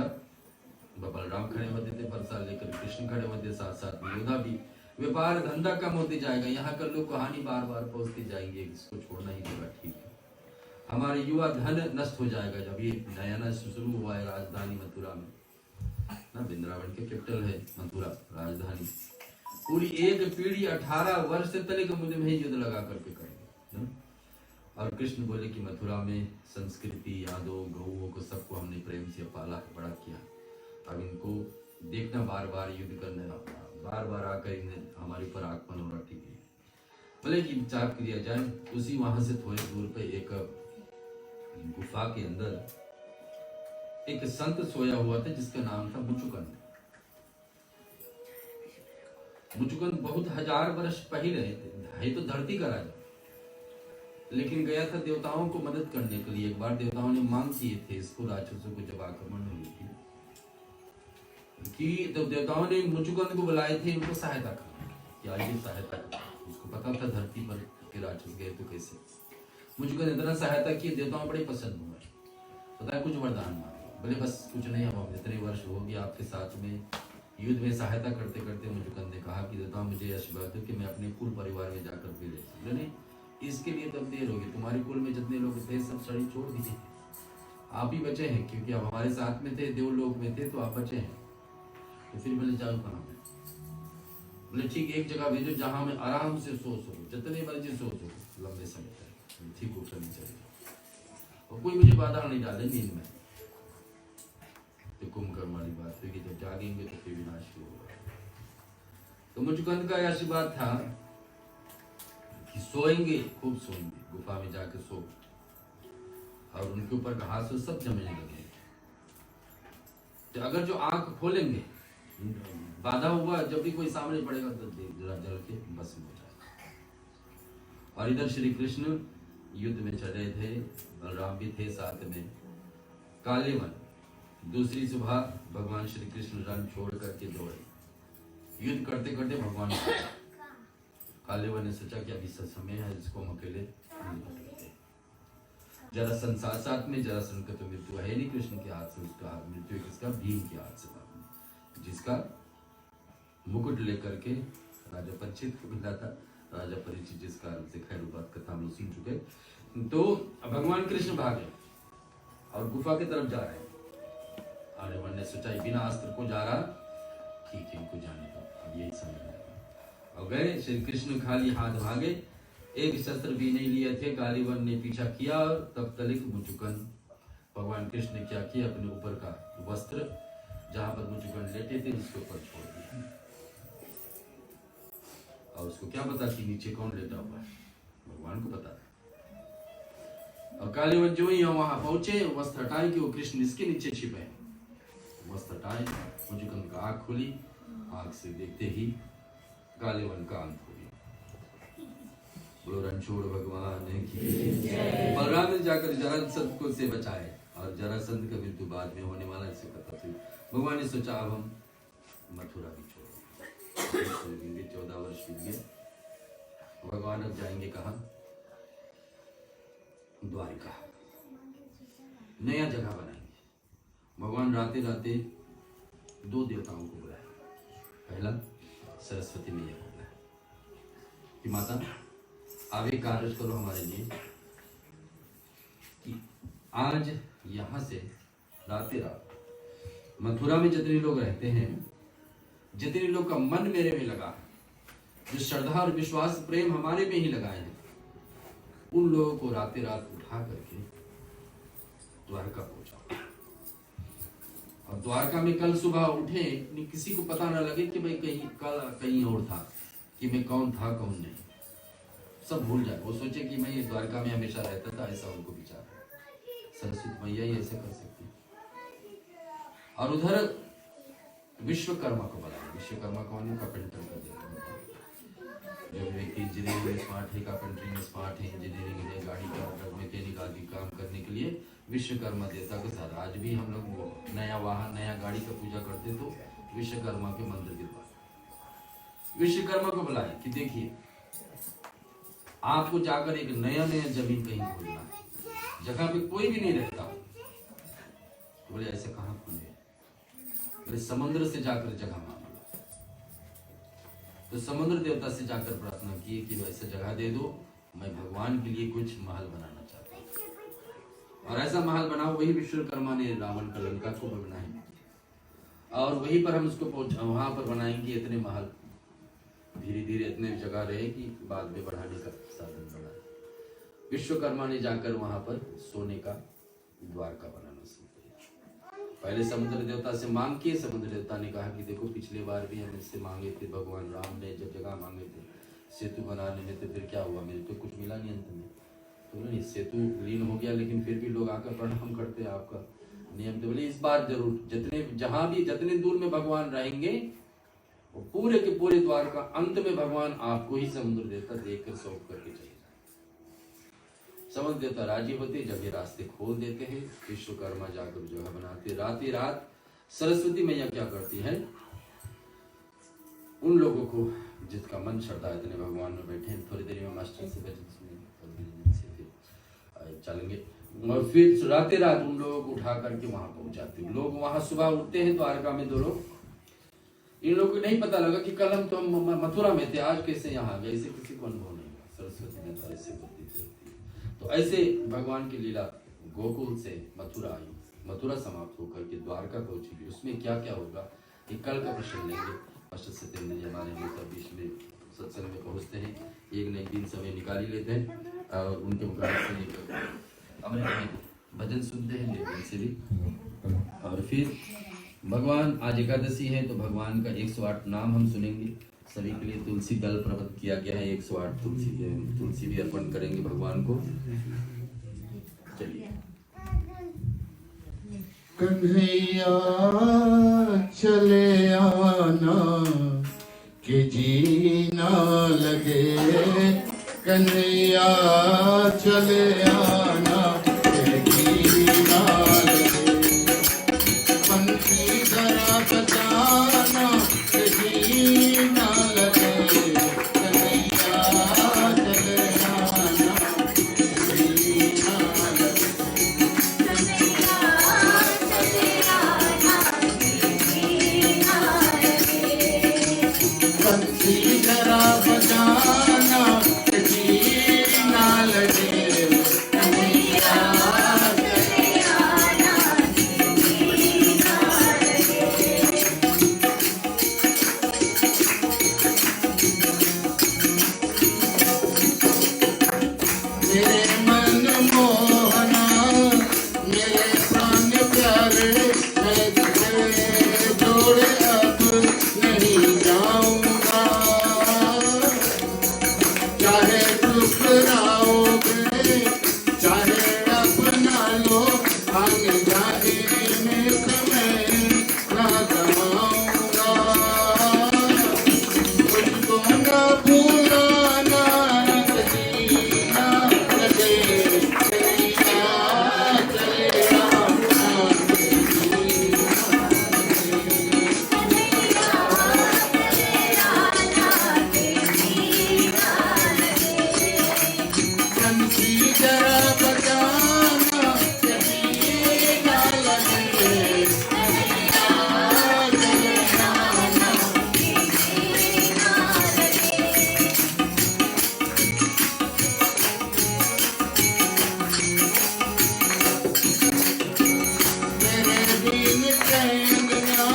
बलराम खड़े होते थे, बरसात लेकर कृष्ण खड़े होते, साथ साथ में योद्धा भी। व्यापार धंधा कम होते जाएगा, यहाँ का लोग कहानी बार बार पहुंचते जाएंगे, इसको छोड़ना ही होगा, ठीक है। हमारे युवा धन नष्ट हो जाएगा। जब ये नया शुरू हुआ है राजधानी मथुरा में ना, वृंदावन के कैपिटल है मथुरा राजधानी, पूरी एक पीढ़ी 18 वर्ष से तले के मुद्दे में ही युद्ध लगा करके करेंगे। और कृष्ण बोले कि मथुरा में संस्कृति यादों गौओं को सबको हमने प्रेम से पाला बड़ा किया, अब इनको देखना बार बार युद्ध करने, बार बार आकर इन्हें हमारे ऊपर आक्रमण हो रहा, ठीक है। बोले कि विचार किया जाए। उसी वहां से थोड़ी दूर पे एक गुफा के अंदर एक संत सोया हुआ था जिसका नाम था मुचुकुंद। मुचुकुंद बहुत 1000 वर्ष पहले है तो धरती का राजा, लेकिन गया था देवताओं को मदद करने के लिए। एक बार देवताओं ने मांग किए थे इसको, राक्षसों को जब आक्रमण हुई थी कि तो देवताओं ने मुचुकुंद को बुलाए थे इनको सहायता करने की, आइए सहायता करो। उसको पता था धरती पर के राक्षस गए तो कैसे। मुचुकुंद इतना सहायता की, देवताओं बड़े पसंद हुए, पता है कुछ वरदान मांगे। बोले बस कुछ नहीं, हम इतने वर्ष हो गया आपके साथ में युद्ध में सहायता करते करते। मुचुकुंद ने कहा कि देवताओं मुझे आशीर्वाद दो कि मैं अपने कुल परिवार में जाकर भी ले सकूं। नहीं, इसके लिए तब देर होगी, तुम्हारे कुल में जितने लोग थे सब शरीर छोड़ दीजिए, आप ही बचे हैं, क्योंकि आप हमारे साथ में थे, देवलोक में थे, तो आप बचे हैं। तो फिर बोले जाओ कहाँ में? बोले ठीक एक जगह भेजो जहां में आराम से सो सको, जितने मर्जी सो सको लंबे समय तक, ठीक होकर नहीं चलेगा और कोई मुझे बाधा नहीं डाले नींद में। तो कुंभकर्ण वाली बात है कि जब जागेंगे तो फिर विनाश होगा। तो मुचुकुंद का आशीर्वाद था कि सोएंगे, खूब सोएंगे, गुफा में जाकर सो, और उनके ऊपर घास सब जमने लगे। तो अगर जो आंख खोलेंगे, बाधा हुआ, जब भी कोई सामने पड़ेगा तो जल के बस हो जाएगा। और इधर श्री कृष्ण युद्ध में चले थे, बलराम भी थे साथ में। काल्यवन दूसरी सुबह भगवान श्री कृष्ण रण छोड़ करके दौड़े, युद्ध करते करते भगवान काल्यवन ने सोचा कि अभी समय है, इसको हम अकेले जरासंध साथ साथ में। जरासंध का तो मृत्यु है नहीं कृष्ण के हाथ से, उसका मृत्यु किसका? भीम के हाथ से, जिसका मुकुट लेकर के राजा परीक्षित को मिला था। राजा परीक्षित जिस कारण से, खैर बात कथा हम लोग सुन चुके। तो भगवान कृष्ण भागे और गुफा की तरफ जा रहे हैं। काल्यवन ने सोचा बिना अस्त्र को जा रहा, ठीक है इनको जाने दो, अब यही समय है। और गए। श्री कृष्ण खाली हाथ भागे, एक शस्त्र भी नहीं लिए थे। गालिवन ने पीछा किया और तब तलिक मुचुकन, भगवान कृष्ण ने क्या किया, अपने ऊपर का वस्त्र जहां पर मुचुकन लेटे थे उसके ऊपर छोड़ दिया। और उसको क्या पता कि नीचे कौन लेटा हुआ है, भगवान को पता है। और कालीवन जो ही वहां पहुंचे, वस्त्र हटाए कि वो कृष्ण इसके नीचे छिपे हैं। वस्त्र हटाए, मुचुकन का आंख खुली, आंख से देखते ही कालीवन का अंत हो गया। बोलो रणछोड़ भगवान की। बलराम ने जाकर जरासंध को से बचाए और जरासंध का मृत्यु बाद में होने वाला इसे पता थी। भगवान ने सोचा अब हम मथुरा भी छोड़ेंगे। 14 वर्ष बीत गए। भगवान अब जाएंगे कहाँ? द्वारिका, नया जगह बनाएंगे। भगवान राते राते 2 देवताओं को बुलाए। पहला सरस्वती मैया को बुलाया कि माता आप एक कार्य करो हमारे लिए कि आज यहाँ से राते रात मथुरा में जितने लोग रहते हैं, जितने लोग का मन मेरे में लगा, जो श्रद्धा और विश्वास प्रेम हमारे में ही लगाए हैं, उन लोगों को राते रात उठा करके द्वारका पहुंचाओ। और द्वारका में कल सुबह उठे, किसी को पता न लगे कि भाई कहीं और था, कि मैं कौन था कौन नहीं, सब भूल जाए। वो सोचे कि मैं ये द्वारका में हमेशा रहता था, ऐसा उनको विचार। सरस्वती मैया ही ऐसे कर सकती। और उधर विश्वकर्मा को बुलाया। विश्वकर्मा कौन है? कारपेंटर कर देता है। जो व्यक्ति इंजीनियरिंग में स्मार्ट है, कारपेंटरिंग में स्मार्ट है, इंजीनियरिंग में गाड़ी का मैकेनिक आदि काम करने के लिए विश्वकर्मा देवता के साथ आज भी हम लोग नया वाहन नया गाड़ी का पूजा करते तो विश्वकर्मा के मंदिर के पास विश्वकर्मा को बुलाए कि देखिए आपको जाकर एक नया जमीन कहीं खोलना, जगह पे कोई भी नहीं रहता। बोले ऐसे कहाँ खोले? बोले समुद्र से जाकर जगह मांग लो। तो समुद्र देवता से जाकर प्रार्थना की कि वैसे जगह दे दो, मैं भगवान के लिए कुछ महल बनाना चाहता हूँ। और ऐसा महल बनाओ, वही विश्वकर्मा ने रावण का लंका को बनाया और वहीं पर हम उसको वहां पर बनाएंगे। इतने महल धीरे धीरे इतने जगह रहेगी, बाद में बढ़ाने का साधन बना। विश्वकर्मा ने जाकर वहां पर सोने का द्वारका बनाना शुरू किया। पहले समुद्र देवता से मांग किए। समुद्र देवता ने कहा कि देखो पिछले बार भी हम इससे मांगे थे, भगवान राम ने जब जगह मांगे थे सेतु बनाने में, तो फिर क्या हुआ? मेरे तो कुछ मिला नहीं अंत में। तो नहीं, सेतु लीन हो गया, लेकिन फिर भी लोग आकर प्रणाम करते आपका नियम। तो बोले इस बार जरूर, जितने दूर में भगवान रहेंगे वो पूरे के पूरे द्वार का अंत में भगवान आपको ही समुद्र देवता देखकर सौंप करके चले जाए। समुद्र देवता राजी होते, जब ये रास्ते खोल देते हैं, विश्वकर्मा जाकर जगह बनाते। रात ही रात सरस्वती मैया क्या करती है? उन लोगों को जिसका मन श्रद्धा इतने भगवान में बैठे हैं, थोड़ी देर में मास्टर से चलेंगे और फिर रात रात उन लोगों को उठा करके वहां पहुंचाते। लोग वहां सुबह उठते हैं, द्वारका में 2 लोग। इन लोगों को नहीं पता लगा कि कल हम तो मथुरा में थे, आज कैसे यहाँ आ गए, इसे किसी को अनुभव नहीं हुआ। सरस्वती ने ऐसे बुद्धि देती है। तो ऐसे भगवान की लीला गोकुल से मथुरा आई, मथुरा समाप्त होकर के द्वारका पहुंची। उसमें क्या क्या होगा ये कल का प्रश्न लेंगे। मास्टर सत्येंद्र जी हमारे हमेशा बीच में सत्संग में पहुंचते हैं, एक न एक दिन समय निकाल ही लेते हैं और उनके मुकाबले से हमारे भजन सुनते हैं निर्गुण से भी। और फिर भगवान आज एकादशी है तो भगवान का 108 नाम हम सुनेंगे। सभी के लिए तुलसी दल प्रबंध किया गया है, 108 तुलसी भी अर्पण करेंगे भगवान को। चलिए। कन्हैया चले आना कि जीना लगे, कन्हैया चले आना कि जीना लगे, बंसी जरा बजाना कि जीना लगे, कन्हैया चले आना कि जीना लगे। बंसी जरा बजाना कि जीना लगे, कन्हैया ठुकराओगे, चाहे अपना लो आगे जाने में समय ना गवाऊंगा। मुझको ना भूलाना कभी ना लगे, चलिया चलिया बंसी जरा बजाना कभी ना लगे, तेरे बिन चैनिया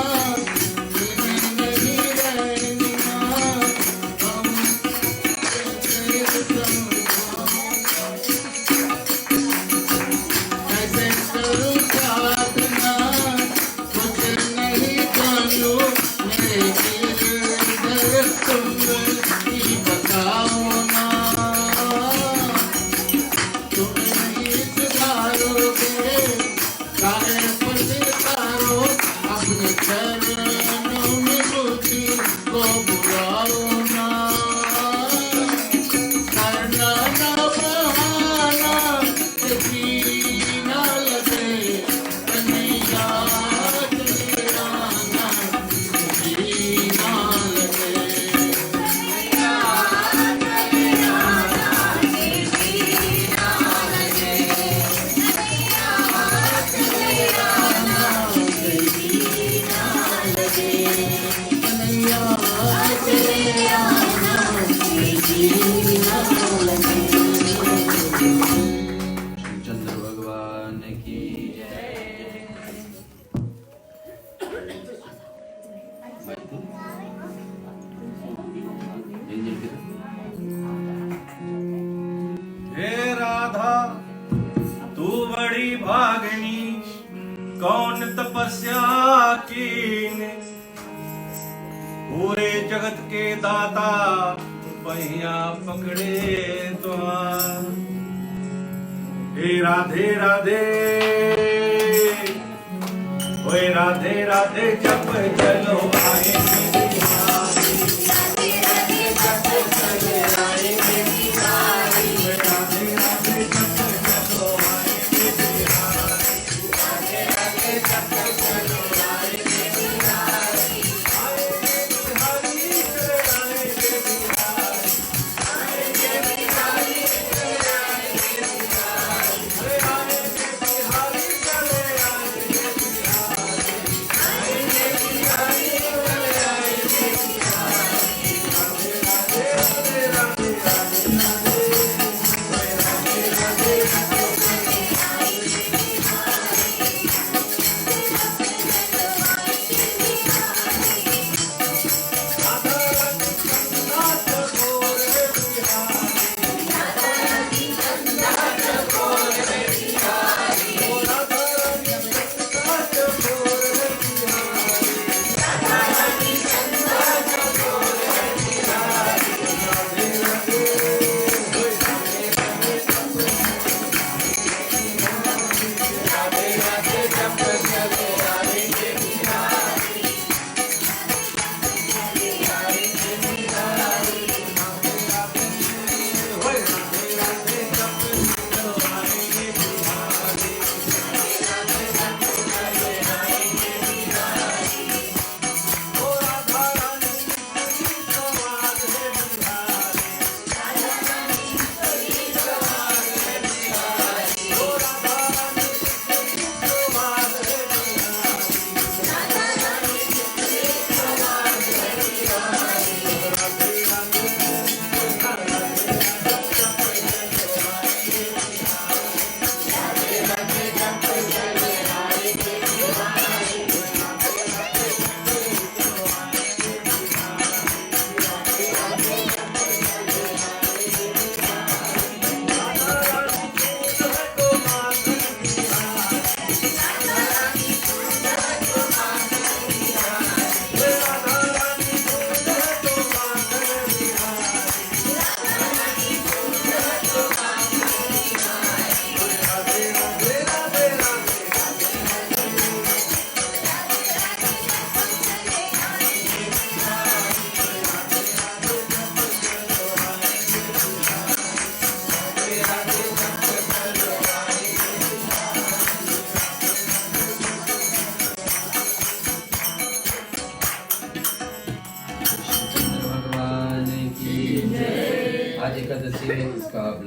दिल नहीं रहनिया, हम कैसे समझाऊं, कैसे करूं प्रार्थना, कुछ नहीं जानूं, मेरे दिल दर्द तुम ही बताओ ना। तुम नहीं सुधारोगे, चाहे पछताओ, अपने चरणों में मुझको बुलाओ ना। करना ना बहाना, कभी ना लगे, कन्हैया चले आना, कभी ना लगे। चंद्र भगवान की हे राधा तू बड़ी भागनी, कौन तपस्या कीने, पूरे जगत के दाता पहिया पकड़े तुम्हार। हे राधे राधे, ओए राधे राधे जप चलो आएंगे बिहारी, राधे राधे जप चलो आएंगे बिहारी, राधे राधे जप चलो आएंगे बिहारी, राधे राधे जप चलो आएंगे बिहारी, आएंगे बिहारी चले आएंगे बिहारी, आएंगे बिहारी चले आएंगे बिहारी, अरे आएंगे बिहारी चले आएंगे बिहारी, आएंगे बिहारी चले आएंगे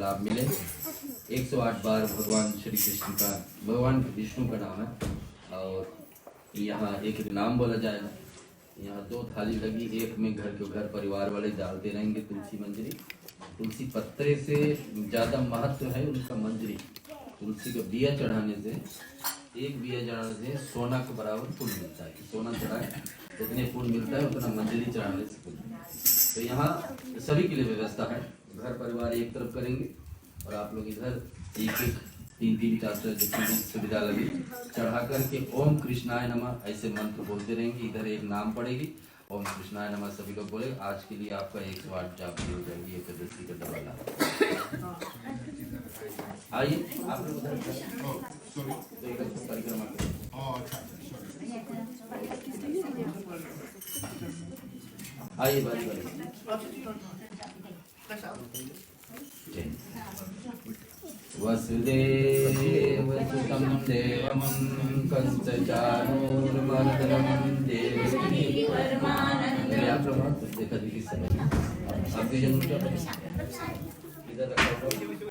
लाभ मिले। 108 बार भगवान श्री कृष्ण का, भगवान विष्णु का नाम है। और यहाँ एक नाम बोला जाएगा। यहाँ 2 थाली लगी, एक में घर के घर परिवार वाले डालते रहेंगे तुलसी मंजरी। तुलसी पत्रे से ज़्यादा महत्व है उनका मंजरी। तुलसी का बिया चढ़ाने से, एक बिया चढ़ाने से सोना के बराबर पुण्य मिलता है। सोना चढ़ाए जितने पुण्य मिलता है उतना मंजरी चढ़ाने से पुण्य। तो यहाँ सभी के लिए व्यवस्था है। घर परिवार एक तरफ करेंगे और आप लोग इधर एक 3-3 4 जितनी भी सुविधा लगी चढ़ा करके ओम कृष्णाय नमः ऐसे मंत्र बोलते रहेंगे। इधर एक नाम पड़ेगी, ओम कृष्णाय नमः सभी लोग बोले। आज के लिए आपका 108 जाप हो जाएगी एकादशी का दरवाजा। आइए आप लोग उधर तो एक परिक्रमा करें। आइए बारी बारी। वसुदेवसुतं देवं कंसचानूरमर्दनं देवकी परमानंदं। आप लोग देखा देखी समय आप भी जन्म इधर रखो।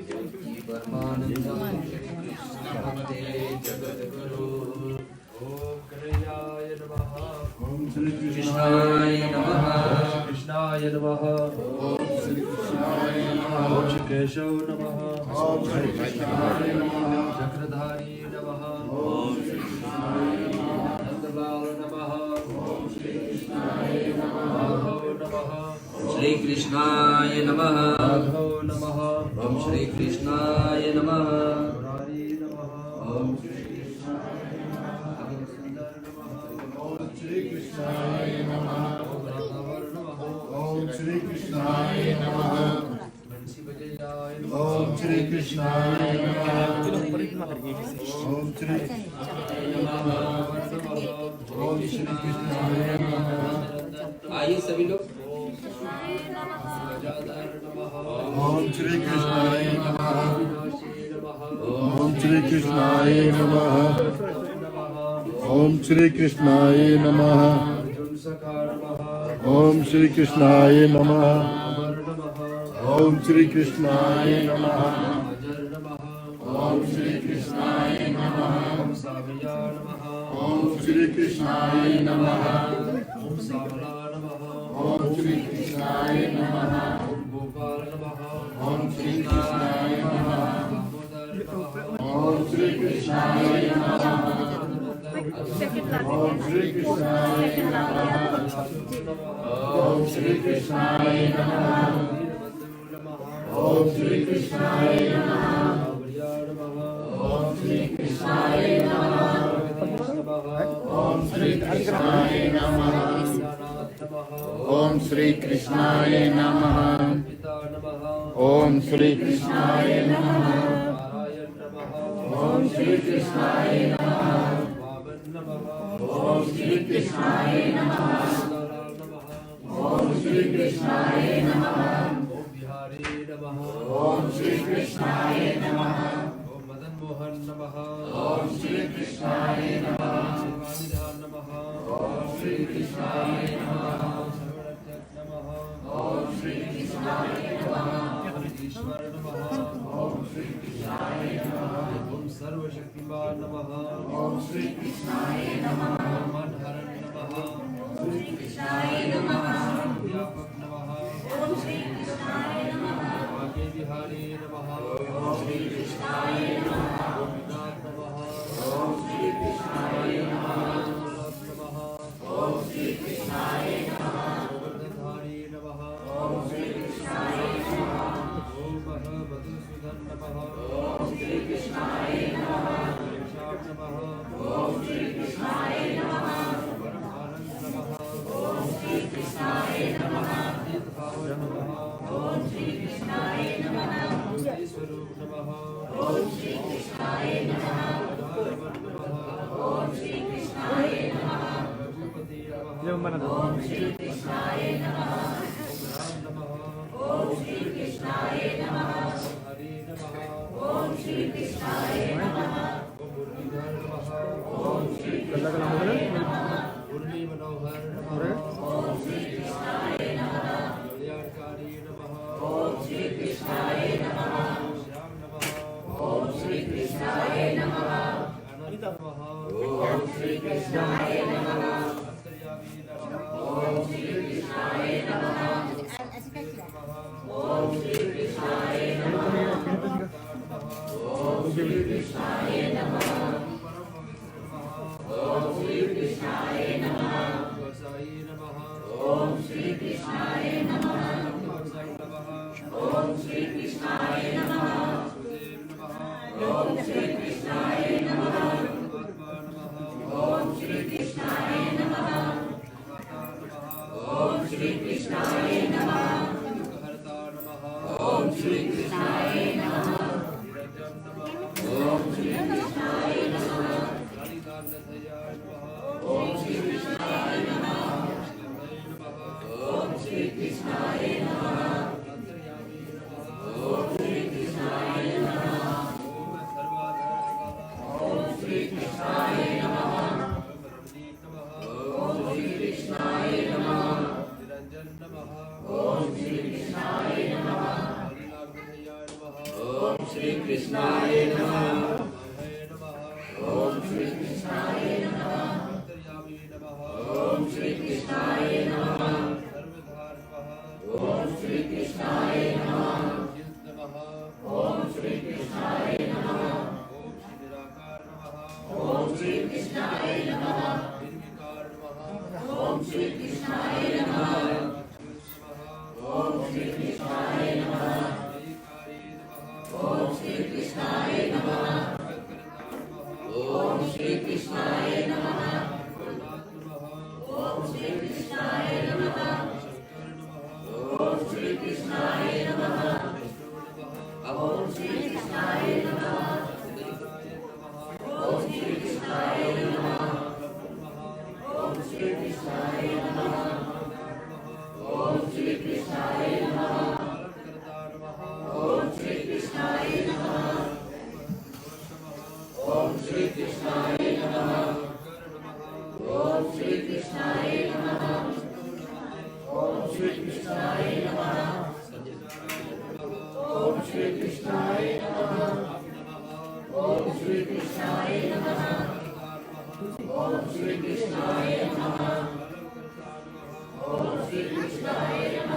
देवकी परमानंदं कृष्णभक्ते जगद्गुरु। ओम कृष्णाय नमः। ओम श्री कृष्णाय नमः। कृष्णाय नमः। ओम श्री कृष्णाय नमः। ओम श्री केशव नमः। ओम श्री कृष्णाय नमः। चक्रधारी नमः। ओम श्री कृष्णाय नमः। नंदलाल नमः। ओम श्री कृष्णाय नमः। माधव नमः। श्री कृष्णाय नमः। माधव नमः। ओम श्री कृष्णाय नमः। मुरारी नमः। ओम सुंदर नमः। ओम श्री कृष्णाय नमः। ओम राधावर नमः। ओम श्री कृष्णाय नमः। बंसी बजैयाय नमः। ओम श्री कृष्णाय नमः। ओम श्री ओम श्री कृष्णाय नमः। आइए सभी लोग। गजाधर नमः। ओम श्री कृष्णाय नमः। अविनाशी नमः। ओम श्री कृष्णाय नमः। नमः। ओम श्री कृष्णाय नमः। अर्जुन सखा नमः। ओम श्री कृष्णाय नमः। अमर नमः। ओम श्री कृष्णाय नमः। अजर नमः। ओम श्री कृष्णाय नमः। ओम सावरिया नमः। ओम श्री कृष्णाय नमः। ओम सावला नमः। ओम श्री कृष्णाय नमः। ओम गोपाल नमः। ओम श्री कृष्णाय नमः। दामोदर नमः। ओम श्री कृष्णाय नमः। ओम श्री कृष्णाय नमः। ओम श्री कृष्णाय नमः। ओम श्री कृष्णाय नमः। ओम श्री कृष्णाय नमः। ओम श्री कृष्णाय नमः। ओम श्री कृष्णाय नमः। ओम श्री कृष्णाय नमः। ओम श्री कृष्णाय नमः। ओम श्री कृष्णाय नमः। ओम श्री कृष्णाय नमः। ओम बिहारी नमः। ओम श्री कृष्णाय नमः। ओम मदन मोहन नमः। ओम श्री कृष्णाय नमः। शिवानिधान नमः। ओम श्री कृष्णाय नमः। सर्वरक्षक नमः। ओम श्री कृष्णाय नमः। ईश्वर नमः। ओम श्री कृष्णाय नमः। ओम सर्वशक्तिमान नमः। ओम श्री कृष्णाय नमः। ओम मनहरण नमः। श्री कृष्णाय नमः। व्यापक नमः। आगे बिहारी नमः। ओम श्री कृष्णाय नमः। ओम विनाथ नमः। ओम श्री कृष्णाय नमः। नमः। ओम श्री कृष्णाय नमः। गोवर्धनधारी नमः। ओम श्री कृष्णाय नमः। ओम मधुसूदन नमः। ओम श्री कृष्णाय नमः। केशव नमः। ओम श्री कृष्णाय नमः। परमानंद नमः। ओम श्री कृष्णाय नमः। तीर्थभावन नमः। ओम श्री कृष्णाय नमः। ज्योति स्वरूप नमः। ओम श्री कृष्णाय नमः। राधारमण नमः। ओम श्री कृष्णाय नमः। रघुपति नमः। ओम श्री कृष्णाय नमः। ओम राम नमः। ओम श्री कृष्णाय नमः। हरि नमः। ओम श्री कृष्णाय नमः। ओम मुरलीधर नमः। ओम श्री कृष्णाय नमः। मुरली मनोहर नमः। ओम श्री कृष्णाय नमः। कल्याणकारी नमः। ओम श्री कृष्णाय नमः। Om Shri Krishna